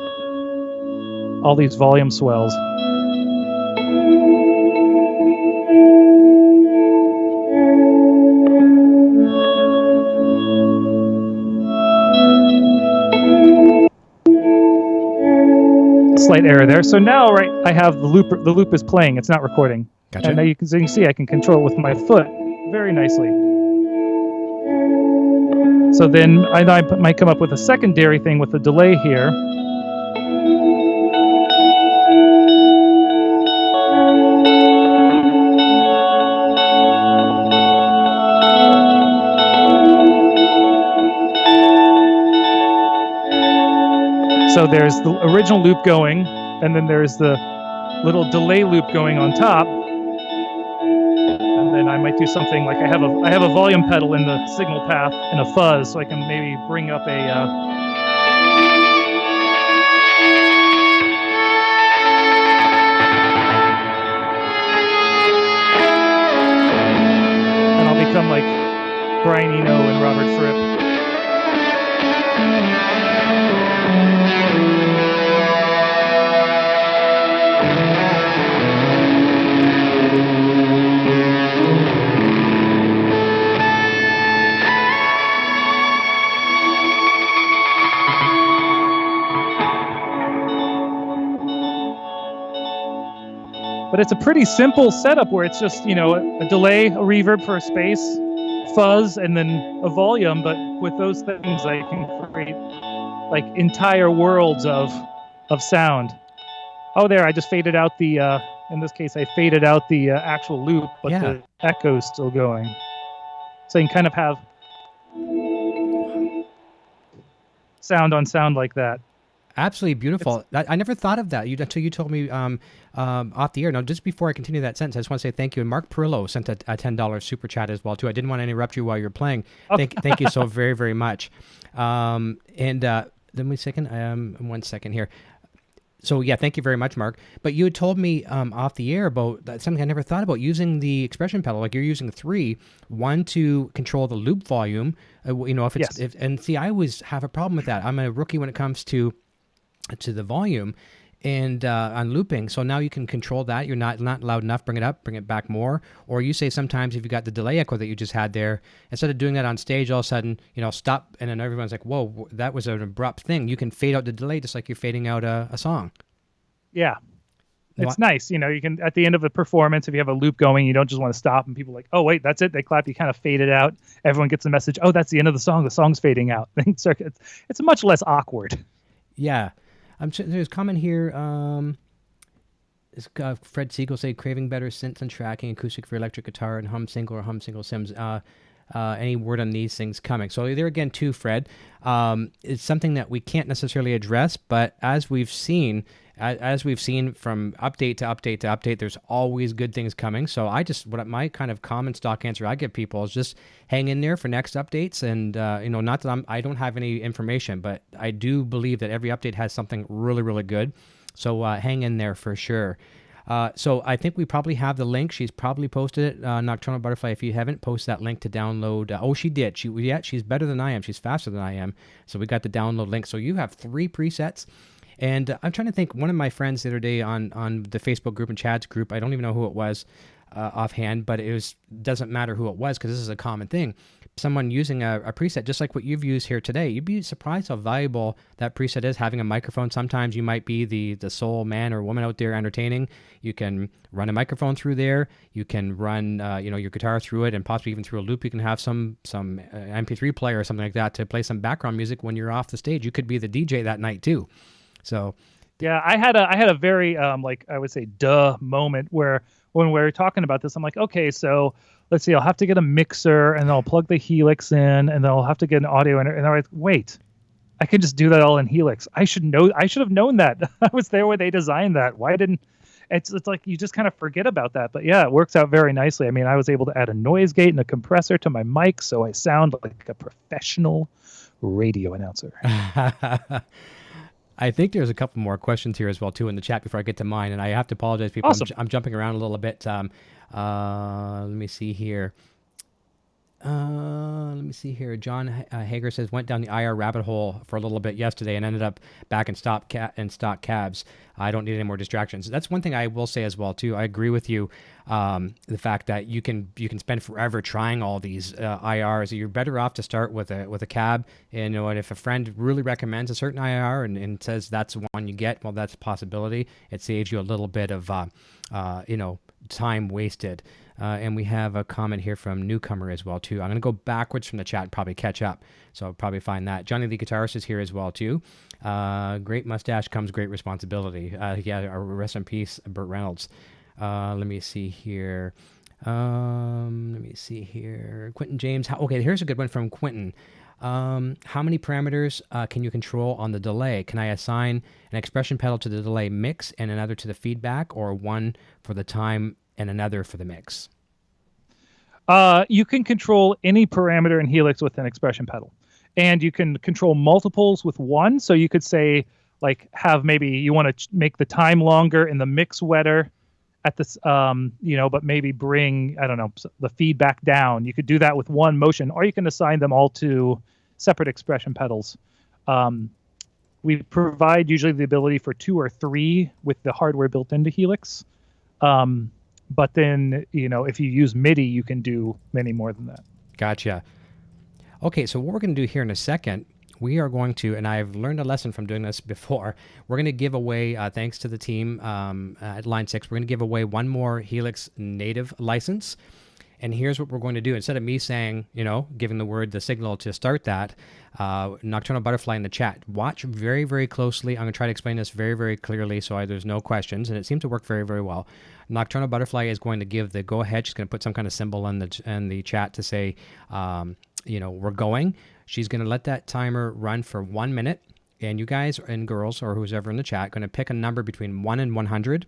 S2: all these volume swells. Slight error there. So now, right, I have the loop. The loop is playing. It's not recording.
S1: Gotcha.
S2: And now you can see I can control it with my foot very nicely. So then I might come up with a secondary thing with a delay here. So there's the original loop going, and then there's the little delay loop going on top. And then I might do something like I have a volume pedal in the signal path and a fuzz, so I can maybe bring up and I'll become like Brian Eno and Robert Fripp. But it's a pretty simple setup where it's just, a delay, a reverb for a space, fuzz, and then a volume. But with those things, I can create like entire worlds of sound. Oh, there, I just faded out the, in this case, I faded out the actual loop, but the echo's still going. So you can kind of have sound on sound like that.
S1: Absolutely beautiful. I never thought of that until you told me off the air. Now, just before I continue that sentence, I just want to say thank you. And Marc Perillo sent a $10 super chat as well, too. I didn't want to interrupt you while you're playing. Thank you so very, very much. Then one second here. So, yeah, thank you very much, Mark. But you had told me off the air about something I never thought about, using the expression pedal. Like you're using one to control the loop volume. If it's and see, I always have a problem with that. I'm a rookie when it comes to the volume and on looping. So now you can control that. You're not loud enough, bring it up, bring it back more. Or you say sometimes if you got the delay echo that you just had there, instead of doing that on stage, all of a sudden, stop, and then everyone's like, whoa, that was an abrupt thing. You can fade out the delay just like you're fading out a song.
S2: Yeah. It's nice. You can, at the end of a performance, if you have a loop going, you don't just want to stop and people are like, oh, wait, that's it. They clap. You kind of fade it out. Everyone gets the message. Oh, that's the end of the song. The song's fading out. It's much less awkward.
S1: Yeah. There's a comment here. Fred Siegel say craving better synths and tracking, acoustic for electric guitar, and hum single sims. Any word on these things coming? So there again, too, Fred. It's something that we can't necessarily address, but as we've seen from update to update to update, there's always good things coming. So my kind of common stock answer I give people is just hang in there for next updates. And, not that I don't have any information, but I do believe that every update has something really, really good. So hang in there for sure. So I think we probably have the link. She's probably posted it. Nocturnal Butterfly, if you haven't, post that link to download. She did. She's better than I am. She's faster than I am. So we got the download link. So you have 3 presets. And I'm trying to think, one of my friends the other day on the Facebook group and Chad's group, I don't even know who it was offhand, but doesn't matter who it was because this is a common thing. Someone using a preset just like what you've used here today, you'd be surprised how valuable that preset is, having a microphone. Sometimes you might be the sole man or woman out there entertaining. You can run a microphone through there. You can run your guitar through it, and possibly even through a loop. You can have some MP3 player or something like that to play some background music when you're off the stage. You could be the DJ that night too. So,
S2: yeah, I had a very I would say moment where when we were talking about this, I'm like, okay, so let's see, I'll have to get a mixer, and then I'll plug the Helix in, and then I'll have to get an audio in. And I'm like, wait, I can just do that all in Helix. I should have known that. I was there when they designed that. Why didn't? It's like you just kind of forget about that. But yeah, it works out very nicely. I mean, I was able to add a noise gate and a compressor to my mic, so I sound like a professional radio announcer.
S1: I think there's a couple more questions here as well too in the chat before I get to mine, and I have to apologize, people.
S2: Awesome.
S1: I'm jumping around a little bit. Let me see here. John Hager says went down the IR rabbit hole for a little bit yesterday and ended up back in stock cabs. I don't need any more distractions. That's one thing I will say as well too. I agree with you. The fact that you can spend forever trying all these IRs. You're better off to start with a cab. And if a friend really recommends a certain IR and says that's the one you get, well, that's a possibility. It saves you a little bit of time wasted. And we have a comment here from Newcomer as well, too. I'm going to go backwards from the chat and probably catch up. So I'll probably find that. Johnny the Guitarist is here as well, too. Great mustache comes great responsibility. Rest in peace, Burt Reynolds. Let me see here. Quentin James. Okay, here's a good one from Quentin. How many parameters can you control on the delay? Can I assign an expression pedal to the delay mix and another to the feedback, or one for the time and another for the mix?
S2: You can control any parameter in Helix with an expression pedal, and you can control multiples with one. So you could say, like, have maybe you want to make the time longer and the mix wetter at this, but maybe bring, I don't know, the feedback down. You could do that with one motion, or you can assign them all to separate expression pedals. We provide usually the ability for 2 or 3 with the hardware built into Helix. But then, if you use MIDI, you can do many more than that.
S1: Gotcha. Okay, so what we're going to do here in a second, we are going to, and I've learned a lesson from doing this before, we're going to give away, thanks to the team at Line 6, we're going to give away one more Helix Native license. And here's what we're going to do. Instead of me saying, giving the signal to start that, Nocturnal Butterfly in the chat, watch very, very closely. I'm going to try to explain this very, very clearly so there's no questions. And it seemed to work very, very well. Nocturnal Butterfly is going to give the go-ahead. She's going to put some kind of symbol in the chat to say, we're going. She's going to let that timer run for 1 minute. And you guys and girls, or who's ever in the chat, going to pick a number between 1 and 100.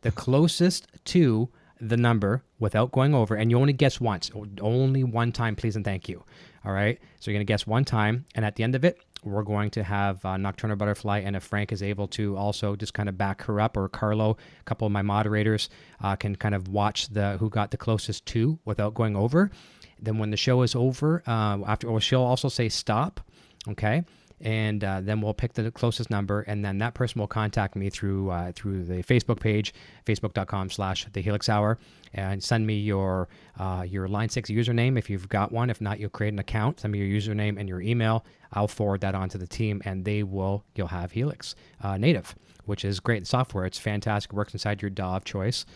S1: The closest to the number without going over, and you only guess once. Only one time, please and thank you. All right? So you're going to guess one time, and at the end of it, we're going to have Nocturnal Butterfly, and if Frank is able to also just kind of back her up, or Carlo, a couple of my moderators can kind of watch who got the closest to without going over. Then when the show is over, she'll also say stop, okay? And then we'll pick the closest number, and then that person will contact me through the Facebook page, facebook.com/The Helix Hour, and send me your Line 6 username if you've got one. If not, you'll create an account, send me your username and your email. I'll forward that on to the team, and you'll have Helix Native, which is great. The software, it's fantastic. It works inside your DAW of choice.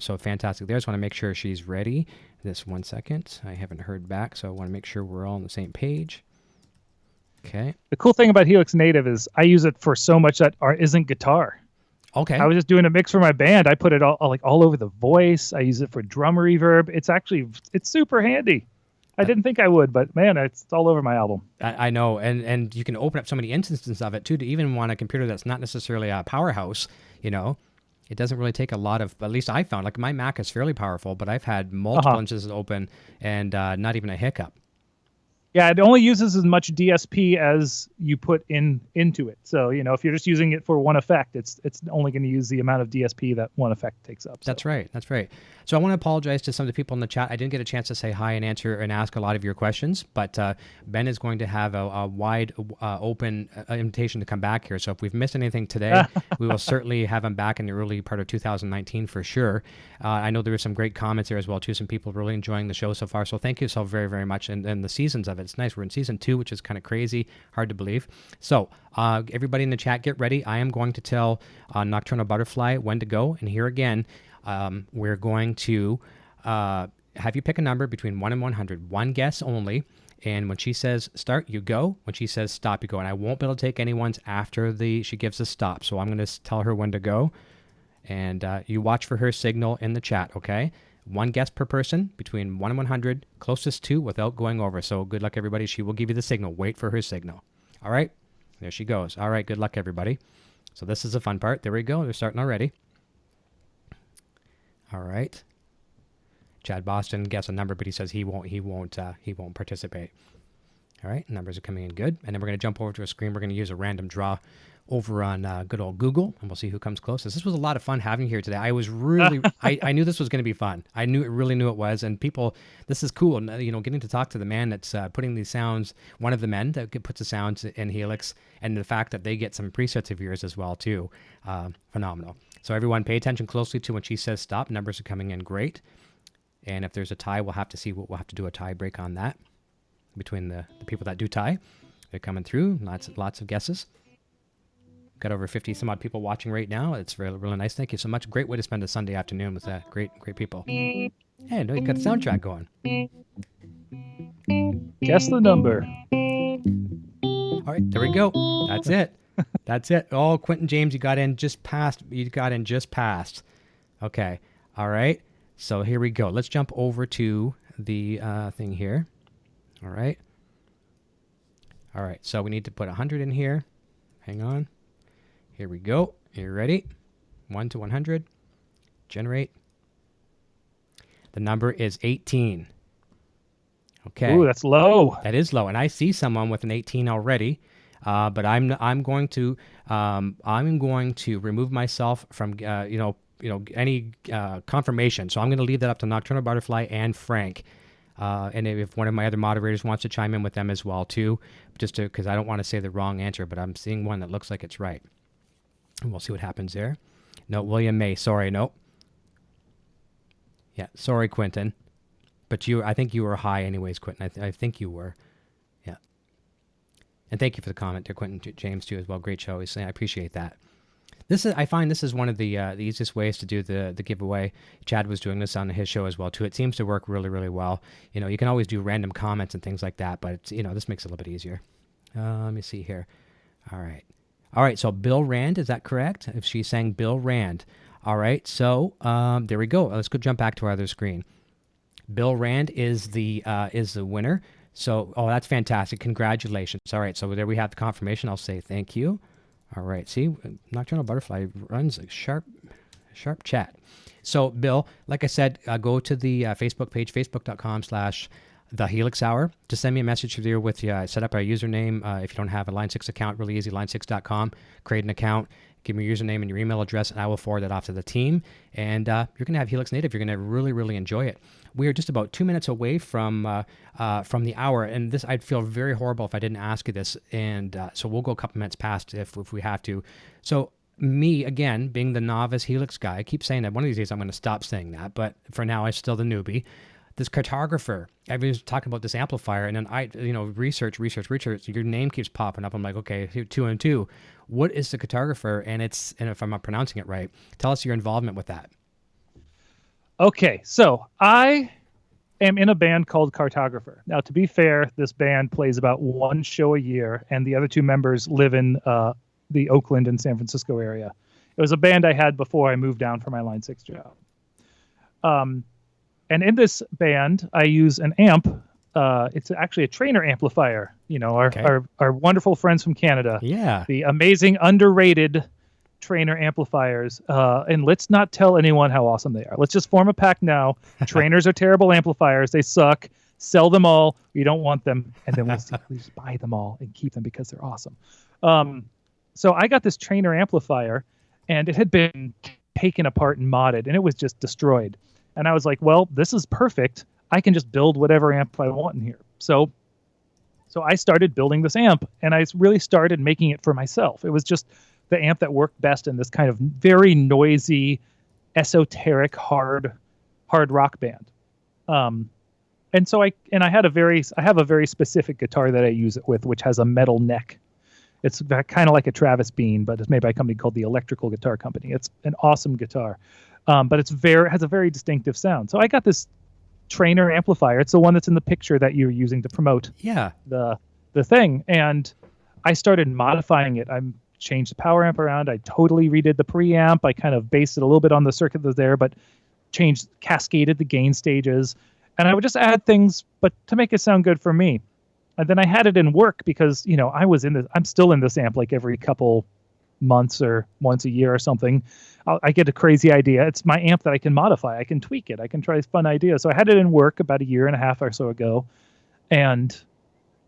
S1: So fantastic. There, I just want to make sure she's ready. This 1 second. I haven't heard back, so I want to make sure we're all on the same page. Okay.
S2: The cool thing about Helix Native is I use it for so much that isn't guitar.
S1: Okay.
S2: I was just doing a mix for my band. I put it all over the voice. I use it for drum reverb. It's super handy. I didn't think I would, but man, it's all over my album.
S1: I know, and you can open up so many instances of it too, to even on a computer that's not necessarily a powerhouse. It doesn't really take a lot of, at least I found, like my Mac is fairly powerful, but I've had multiple instances open and not even a hiccup.
S2: Yeah, it only uses as much DSP as you put into it. So, if you're just using it for one effect, it's only going to use the amount of DSP that one effect takes up. So.
S1: That's right. So I want to apologize to some of the people in the chat. I didn't get a chance to say hi and answer and ask a lot of your questions, but Ben is going to have a wide open invitation to come back here. So if we've missed anything today, we will certainly have him back in the early part of 2019 for sure. I know there were some great comments there as well, too. Some people really enjoying the show so far. So thank you so very, very much. And the seasons of it. It's nice. We're in season 2, which is kind of crazy, hard to believe. So everybody in the chat, get ready. I am going to tell Nocturnal Butterfly when to go. And here again, we're going to have you pick a number between 1 and 100. One guess only. And when she says start, you go. When she says stop, you go. And I won't be able to take anyone's after she gives a stop. So I'm going to tell her when to go. And you watch for her signal in the chat, okay? One guess per person, between 1 and 100, closest to without going over. So good luck, everybody. She will give you the signal. Wait for her signal. All right? There she goes. All right, good luck, everybody. So this is the fun part. There we go. They're starting already. All right. Chad Boston guess a number, but he says he won't participate. All right, numbers are coming in good. And then we're going to jump over to a screen. We're going to use a random draw over on good old Google, and we'll see who comes closest. This was a lot of fun having here today. I was really, I knew this was going to be fun. Really knew it was. And people, this is cool. Getting to talk to the man that's putting these sounds, one of the men that puts the sounds in Helix, and the fact that they get some presets of yours as well, too. Phenomenal. So everyone pay attention closely to when she says stop. Numbers are coming in great. And if there's a tie, we'll have to do a tie break on that between the people that do tie. They're coming through. Lots of guesses. Got over 50 some odd people watching right now. It's really, really nice. Thank you so much. Great way to spend a Sunday afternoon with great people. Hey, no, you got a soundtrack going.
S2: Guess the number.
S1: All right, there we go. That's it. That's it. Oh, Quentin James, you got in just past. Okay. All right. So here we go. Let's jump over to the thing here. All right. All right. So we need to put 100 in here. Hang on. Here we go. Are you ready? 1 to 100. Generate. The number is 18. Okay.
S2: Ooh, that's low.
S1: That is low, and I see someone with an 18 already. But I'm going to remove myself from any confirmation. So I'm going to leave that up to Nocturnal Butterfly and Frank. And if one of my other moderators wants to chime in with them as well too, because I don't want to say the wrong answer, but I'm seeing one that looks like it's right. And we'll see what happens there. No, William May. Sorry, no. Yeah, sorry, Quentin. But I think you were high anyways, Quentin. I think you were. Yeah. And thank you for the comment there, Quentin James, too, as well. Great show. I appreciate that. I find this is one of the easiest ways to do the giveaway. Chad was doing this on his show as well, too. It seems to work really, really well. You can always do random comments and things like that, but this makes it a little bit easier. Let me see here. All right, so Bill Rand, is that correct? If she's saying Bill Rand. All right, so there we go. Let's go jump back to our other screen. Bill Rand is the winner. So, that's fantastic. Congratulations. All right, so there we have the confirmation. I'll say thank you. All right, see, Nocturnal Butterfly runs a sharp chat. So, Bill, like I said, go to the Facebook page, facebook.com/The Helix Hour. Just send me a message there with you. Set up a username. If you don't have a Line 6 account, really easy, line6.com. Create an account. Give me your username and your email address, and I will forward that off to the team. And you're going to have Helix Native. You're going to really, really enjoy it. We are just about 2 minutes away from the hour, and this I'd feel very horrible if I didn't ask you this. And so we'll go a couple minutes past if we have to. So me, again, being the novice Helix guy, I keep saying that. One of these days I'm going to stop saying that, but for now I'm still the newbie. This Cartographer, everyone's talking about this amplifier, and then I, research. Your name keeps popping up. I'm like, okay, 2 and 2. What is the Cartographer? And if I'm not pronouncing it right, tell us your involvement with that.
S2: Okay, so I am in a band called Cartographer. Now, to be fair, this band plays about one show a year, and the other two members live in the Oakland and San Francisco area. It was a band I had before I moved down for my Line 6 job. And in this band, I use an amp. It's actually a trainer amplifier. Our wonderful friends from Canada.
S1: Yeah. The
S2: amazing, underrated trainer amplifiers. And let's not tell anyone how awesome they are. Let's just form a pact now. Trainers are terrible amplifiers. They suck. Sell them all. We don't want them. And then we'll just buy them all and keep them because they're awesome. So I got this trainer amplifier, and it had been taken apart and modded, and it was just destroyed. And I was like, well, this is perfect. I can just build whatever amp I want in here. So I started building this amp, and I really started making it for myself. It was just the amp that worked best in this kind of very noisy, esoteric, hard rock band. And so I have a very specific guitar that I use it with, which has a metal neck. It's kind of like a Travis Bean, but it's made by a company called the Electrical Guitar Company. It's an awesome guitar. But it has a very distinctive sound. So I got this trainer amplifier. It's the one that's in the picture that you're using to promote the thing. And I started modifying it. I changed the power amp around. I totally redid the preamp. I kind of based it a little bit on the circuit that's there, but cascaded the gain stages, and I would just add things, but to make it sound good for me. And then I had it in work because, I'm still in this amp like every couple months or once a year or something. I get a crazy idea. It's my amp that I can modify. I can tweak it. I can try fun ideas. So I had it in work about a year and a half or so ago, and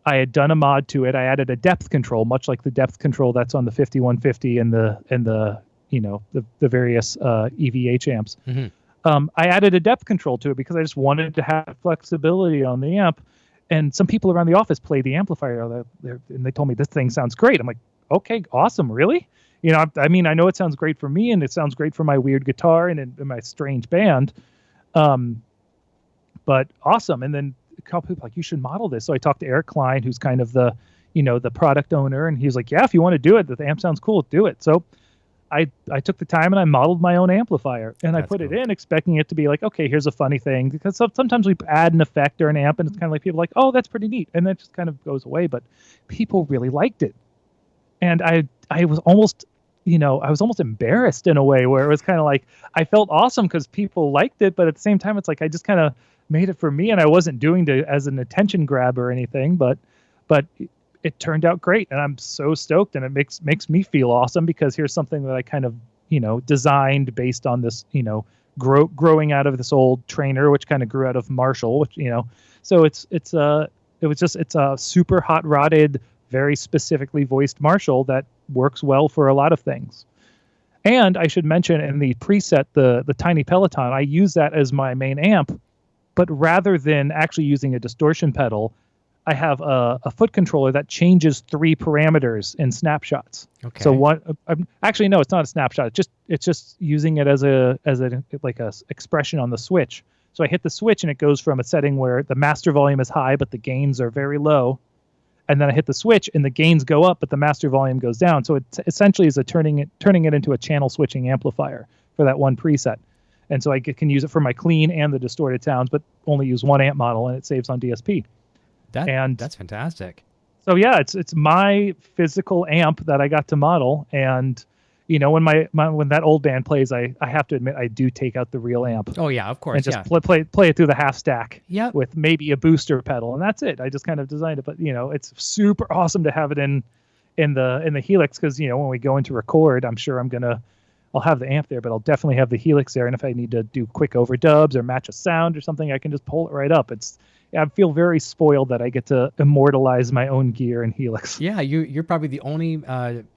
S2: I had done a mod to it. I added a depth control, much like the depth control that's on the 5150 and the various EVH amps.
S1: Mm-hmm.
S2: I added a depth control to it because I just wanted to have flexibility on the amp. And some people around the office play the amplifier, and they told me this thing sounds great. I'm like, okay, awesome, really? I know it sounds great for me, and it sounds great for my weird guitar and in my strange band, but awesome. And then a couple people like, you should model this. So I talked to Eric Klein, who's kind of the product owner, and he's like, yeah, if you want to do it, the amp sounds cool, do it. So I took the time and I modeled my own amplifier, and I put it in expecting it to be like, okay, here's a funny thing, because sometimes we add an effect or an amp and it's kind of like people are like, oh, that's pretty neat, and that just kind of goes away. But people really liked it, and I was almost embarrassed in a way where it was kind of like I felt awesome because people liked it, but at the same time it's like I just kind of made it for me, and I wasn't doing it as an attention grab or anything, but it turned out great, and I'm so stoked, and it makes me feel awesome because here's something that I kind of designed based on this growing out of this old trainer, which kind of grew out of Marshall, which so it's a super hot rodded, very specifically voiced Marshall that works well for a lot of things. And I should mention in the preset, the Tiny Peloton, I use that as my main amp, but rather than actually using a distortion pedal, I have a foot controller that changes 3 parameters in snapshots.
S1: Okay.
S2: So actually, no, it's not a snapshot. It's just using it as a expression on the switch. So I hit the switch and it goes from a setting where the master volume is high but the gains are very low, and then I hit the switch and the gains go up but the master volume goes down. So it essentially is turning it into a channel switching amplifier for that one preset. And so I can use it for my clean and the distorted sounds, but only use one amp model, and it saves on DSP.
S1: That's fantastic.
S2: So yeah, it's my physical amp that I got to model, and when when that old band plays, I have to admit I do take out the real amp.
S1: Oh yeah, of course.
S2: And just play it through the half stack.
S1: Yeah.
S2: With maybe a booster pedal, and that's it. I just kind of designed it, but it's super awesome to have it in the Helix, because when we go into record, I'm sure I'll have the amp there, but I'll definitely have the Helix there, and if I need to do quick overdubs or match a sound or something, I can just pull it right up. I feel very spoiled that I get to immortalize my own gear in Helix.
S1: Yeah, you're probably the only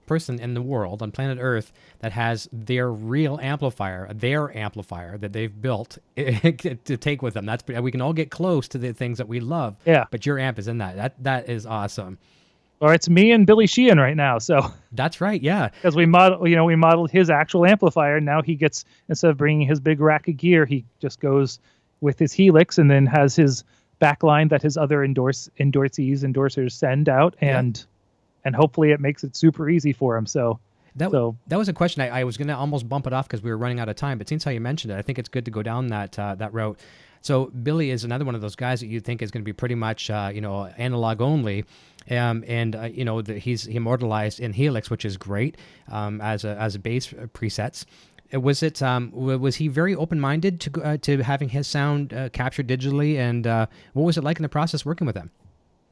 S1: person in the world on planet Earth that has their real amplifier, that they've built to take with them. We can all get close to the things that we love.
S2: Yeah.
S1: But your amp is in that. That is awesome.
S2: Or it's me and Billy Sheehan right now. So
S1: that's right. Yeah.
S2: Because we modeled his actual amplifier. Now he gets, instead of bringing his big rack of gear, he just with his Helix and then has his backline that his other endorsers send out, and hopefully it makes it super easy for him. So that
S1: was a question I was going to almost bump it off because we were running out of time, but since how you mentioned it, I think it's good to go down that route. So Billy is another one of those guys that you think is going to be pretty much analog only, he's immortalized in Helix, which is great as a bass presets. Was he very open-minded to having his sound captured digitally, and what was it like in the process working with him?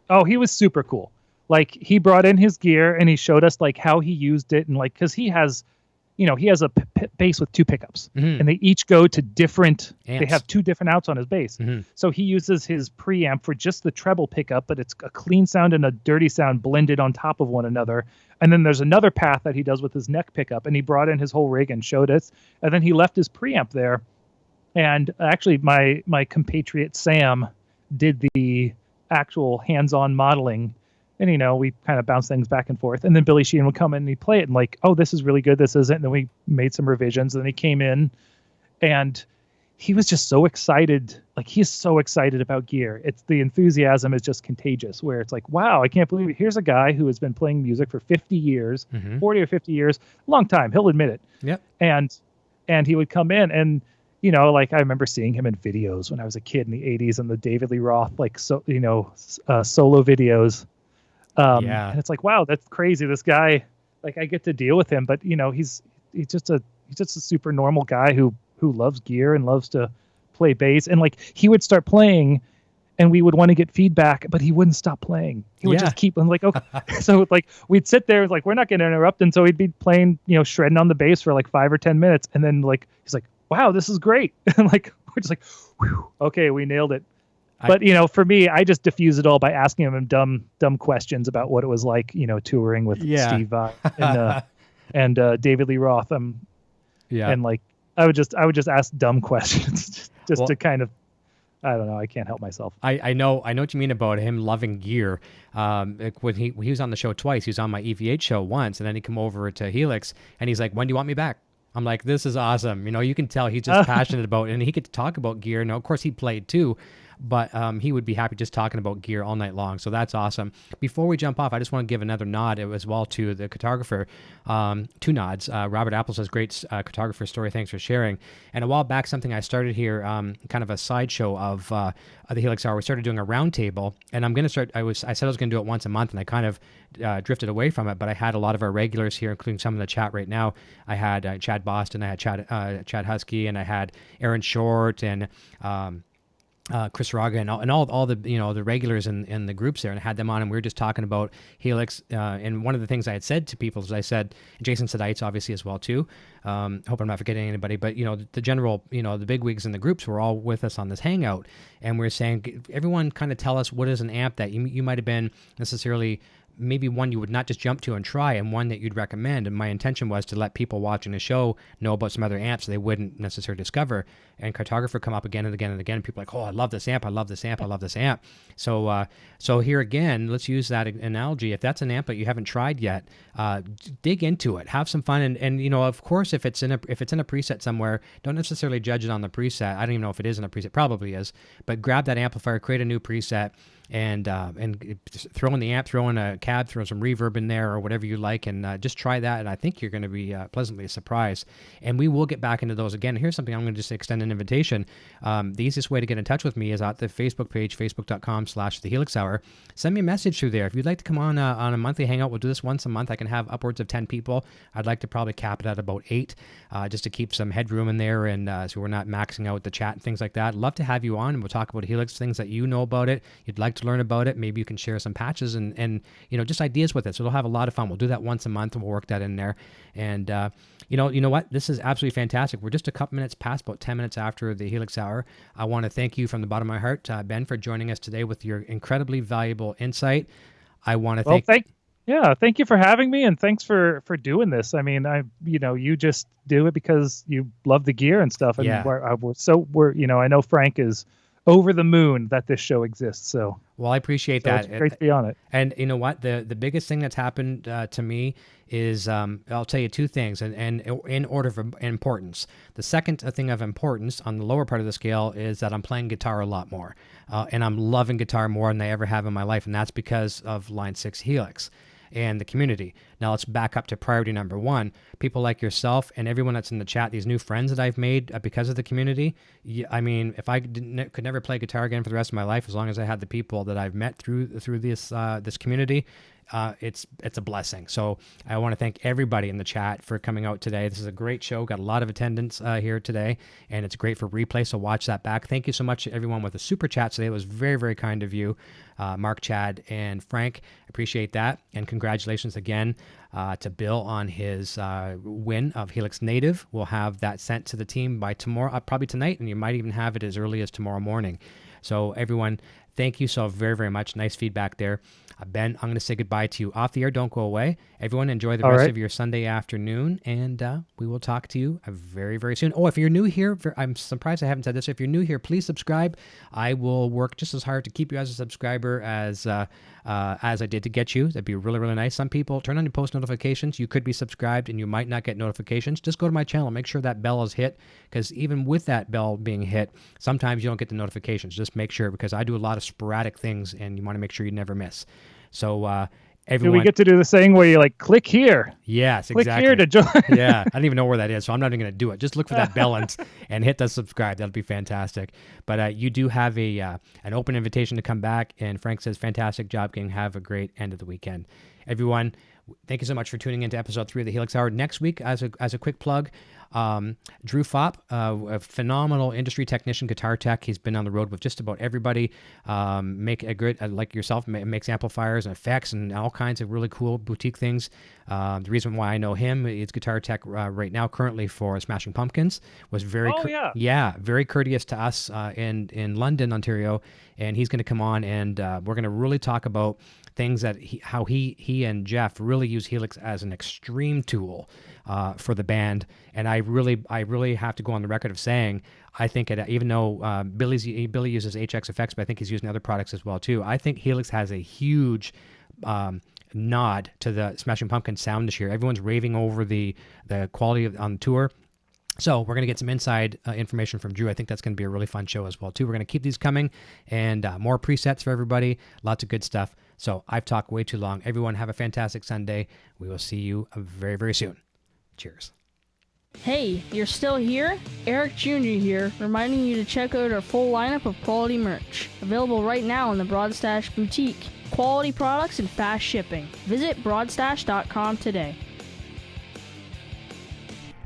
S2: Oh, he was super cool. Like, he brought in his gear and he showed us like how he used it, and like, because he has a bass with 2 pickups,
S1: mm-hmm.
S2: and they each go to different
S1: amps.
S2: They have 2 different outs on his bass.
S1: Mm-hmm.
S2: So he uses his preamp for just the treble pickup, but it's a clean sound and a dirty sound blended on top of one another. And then there's another path that he does with his neck pickup, and he brought in his whole rig and showed us. And then he left his preamp there. And actually, my compatriot Sam did the actual hands-on modeling. And, we kind of bounce things back and forth. And then Billy Sheehan would come in and he'd play it and like, oh, this is really good, this isn't. And then we made some revisions. And then he came in and he was just so excited. Like, he's so excited about gear. The enthusiasm is just contagious, where it's like, wow, I can't believe it. Here's a guy who has been playing music for 50 years,
S1: mm-hmm.
S2: 40 or 50 years, long time. He'll admit it.
S1: Yep.
S2: And he would come in and, like, I remember seeing him in videos when I was a kid in the 80s and the David Lee Roth, solo videos. And it's like, wow, that's crazy. This guy, like, I get to deal with him, but he's just a super normal guy who who loves gear and loves to play bass, and like he would start playing and we would want to get feedback, but he wouldn't stop playing. He would just keep, I'm like, okay. So like we'd sit there like, we're not going to interrupt. And so he'd be playing, shredding on the bass for like 5 or 10 minutes. And then like, he's like, wow, this is great. And like, we're just like, whew, okay, we nailed it. But, for me, I just diffuse it all by asking him dumb questions about what it was like, touring with Steve Vai and David Lee Roth. And like, I would just ask dumb questions just to kind of, I don't know. I can't help myself.
S1: I know what you mean about him loving gear. Like when he was on the show twice. He was on my EVH show once, and then he come over to Helix, and he's like, "When do you want me back?" I'm like, "This is awesome." You can tell he's just passionate about it, and he could talk about gear. Now, of course, he played too, but he would be happy just talking about gear all night long. So that's awesome. Before we jump off, I just want to give another nod as well to the Cartographer. 2 nods. Robert Apple says, great Cartographer story. Thanks for sharing. And a while back, something I started here, kind of a sideshow of the Helix Hour. We started doing a roundtable, and I'm going to start. I said I was going to do it once a month, and I kind of drifted away from it. But I had a lot of our regulars here, including some in the chat right now. I had Chad Boston, I had Chad Husky, and I had Aaron Short, and Chris Raga and all the the regulars in the groups there, and I had them on, and we were just talking about Helix. And one of the things I had said to people is I said, Jason Sedites obviously as well too. Hope I'm not forgetting anybody, but the general the big wigs in the groups were all with us on this hangout, and we are saying, everyone kind of tell us what is an amp that you might have been necessarily. Maybe one you would not just jump to and try, and one that you'd recommend. And my intention was to let people watching the show know about some other amps they wouldn't necessarily discover. And Cartographer come up again and again and again. And people are like, oh, I love this amp. I love this amp. I love this amp. So here again, let's use that analogy. If that's an amp that you haven't tried yet, dig into it. Have some fun. And of course, if it's in a preset somewhere, don't necessarily judge it on the preset. I don't even know if it is in a preset. Probably is. But grab that amplifier, create a new preset, and throw in the amp, throw in a cab, throw some reverb in there or whatever you like, and just try that. And I think you're going to be pleasantly surprised. And we will get back into those again. Here's something I'm going to just extend an invitation. The easiest way to get in touch with me is at the Facebook page, facebook.com/The Helix Hour. Send me a message through there. If you'd like to come on a monthly hangout, we'll do this once a month. I can have upwards of 10 people. I'd like to probably cap it at about 8, just to keep some headroom in there, and so we're not maxing out the chat and things like that. Love to have you on, and we'll talk about Helix, things that you know about it, you'd like to learn about it. Maybe you can share some patches and just ideas with it. So we'll have a lot of fun. We'll do that once a month, and we'll work that in there. And you know what? This is absolutely fantastic. We're just a couple minutes past, about 10 minutes after the Helix Hour. I want to thank you from the bottom of my heart, Ben, for joining us today with your incredibly valuable insight. I want to
S2: thank you for having me, and thanks for doing this. I mean, you just do it because you love the gear and stuff. And I know Frank is over the moon that this show exists. So
S1: well, I appreciate that.
S2: It's great to be on it.
S1: And you know what? The biggest thing that's happened to me is I'll tell you 2 things, and in order of importance. The second thing of importance on the lower part of the scale is that I'm playing guitar a lot more, and I'm loving guitar more than I ever have in my life, and that's because of Line 6 Helix and the community. Now let's back up to priority number 1. People like yourself and everyone that's in the chat, these new friends that I've made because of the community. I mean, if I could never play guitar again for the rest of my life, as long as I had the people that I've met through this community, it's a blessing. So I want to thank everybody in the chat for coming out today. This is a great show. Got a lot of attendance here today, and it's great for replay. So watch that back. Thank you so much to everyone with the super chat today. It was very, very kind of you, Mark, Chad, and Frank. Appreciate that, and congratulations again to Bill on his win of Helix Native. We'll have that sent to the team by tomorrow, probably tonight, and you might even have it as early as tomorrow morning. So everyone, thank you so very, very much. Nice feedback there. Ben, I'm going to say goodbye to you off the air. Don't go away. Everyone, enjoy the rest of your Sunday afternoon, and we will talk to you very, very soon. Oh, if you're new here, I'm surprised I haven't said this. If you're new here, please subscribe. I will work just as hard to keep you as a subscriber as I did to get you. That'd be really, really nice. Some people turn on your post notifications. You could be subscribed, and you might not get notifications. Just go to my channel. Make sure that bell is hit, because even with that bell being hit, sometimes you don't get the notifications. Just make sure, because I do a lot of sporadic things, and you want to make sure you never miss. So everyone,
S2: do we get to do the thing where you like click here?
S1: Yes,
S2: click
S1: exactly.
S2: Here to join.
S1: Yeah, I don't even know where that is, so I'm not even going to do it. Just look for that bell and hit the subscribe. That'll be fantastic. But you do have an open invitation to come back, and Frank says, fantastic job, King. Have a great end of the weekend. Everyone, thank you so much for tuning into episode 3 of the Helix Hour. Next week, as a quick plug, Drew Fopp, a phenomenal industry technician, guitar tech. He's been on the road with just about everybody. Make a good, like yourself, makes amplifiers and effects and all kinds of really cool boutique things. The reason why I know him is guitar tech right now, currently for Smashing Pumpkins. Was very very courteous to us in London, Ontario, and he's going to come on and we're going to really talk about things that how he and Jeff really use Helix as an extreme tool for the band. And I really have to go on the record of saying I think even though Billy uses HX effects, but I think he's using other products as well too. I think Helix has a huge nod to the Smashing Pumpkins sound this year. Everyone's raving over the quality on tour. So we're going to get some inside information from Drew. I think that's going to be a really fun show as well, too. We're going to keep these coming and more presets for everybody. Lots of good stuff. So I've talked way too long. Everyone have a fantastic Sunday. We will see you very, very soon. Cheers.
S3: Hey, you're still here? Eric Jr. here, reminding you to check out our full lineup of quality merch. Available right now in the Broadstash Boutique. Quality products and fast shipping. Visit broadstash.com today.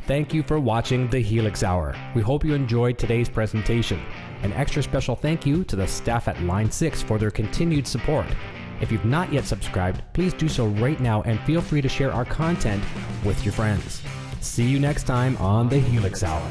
S1: Thank you for watching the Helix Hour. We hope you enjoyed today's presentation. An extra special thank you to the staff at Line 6 for their continued support. If you've not yet subscribed, please do so right now and feel free to share our content with your friends. See you next time on the Helix Hour.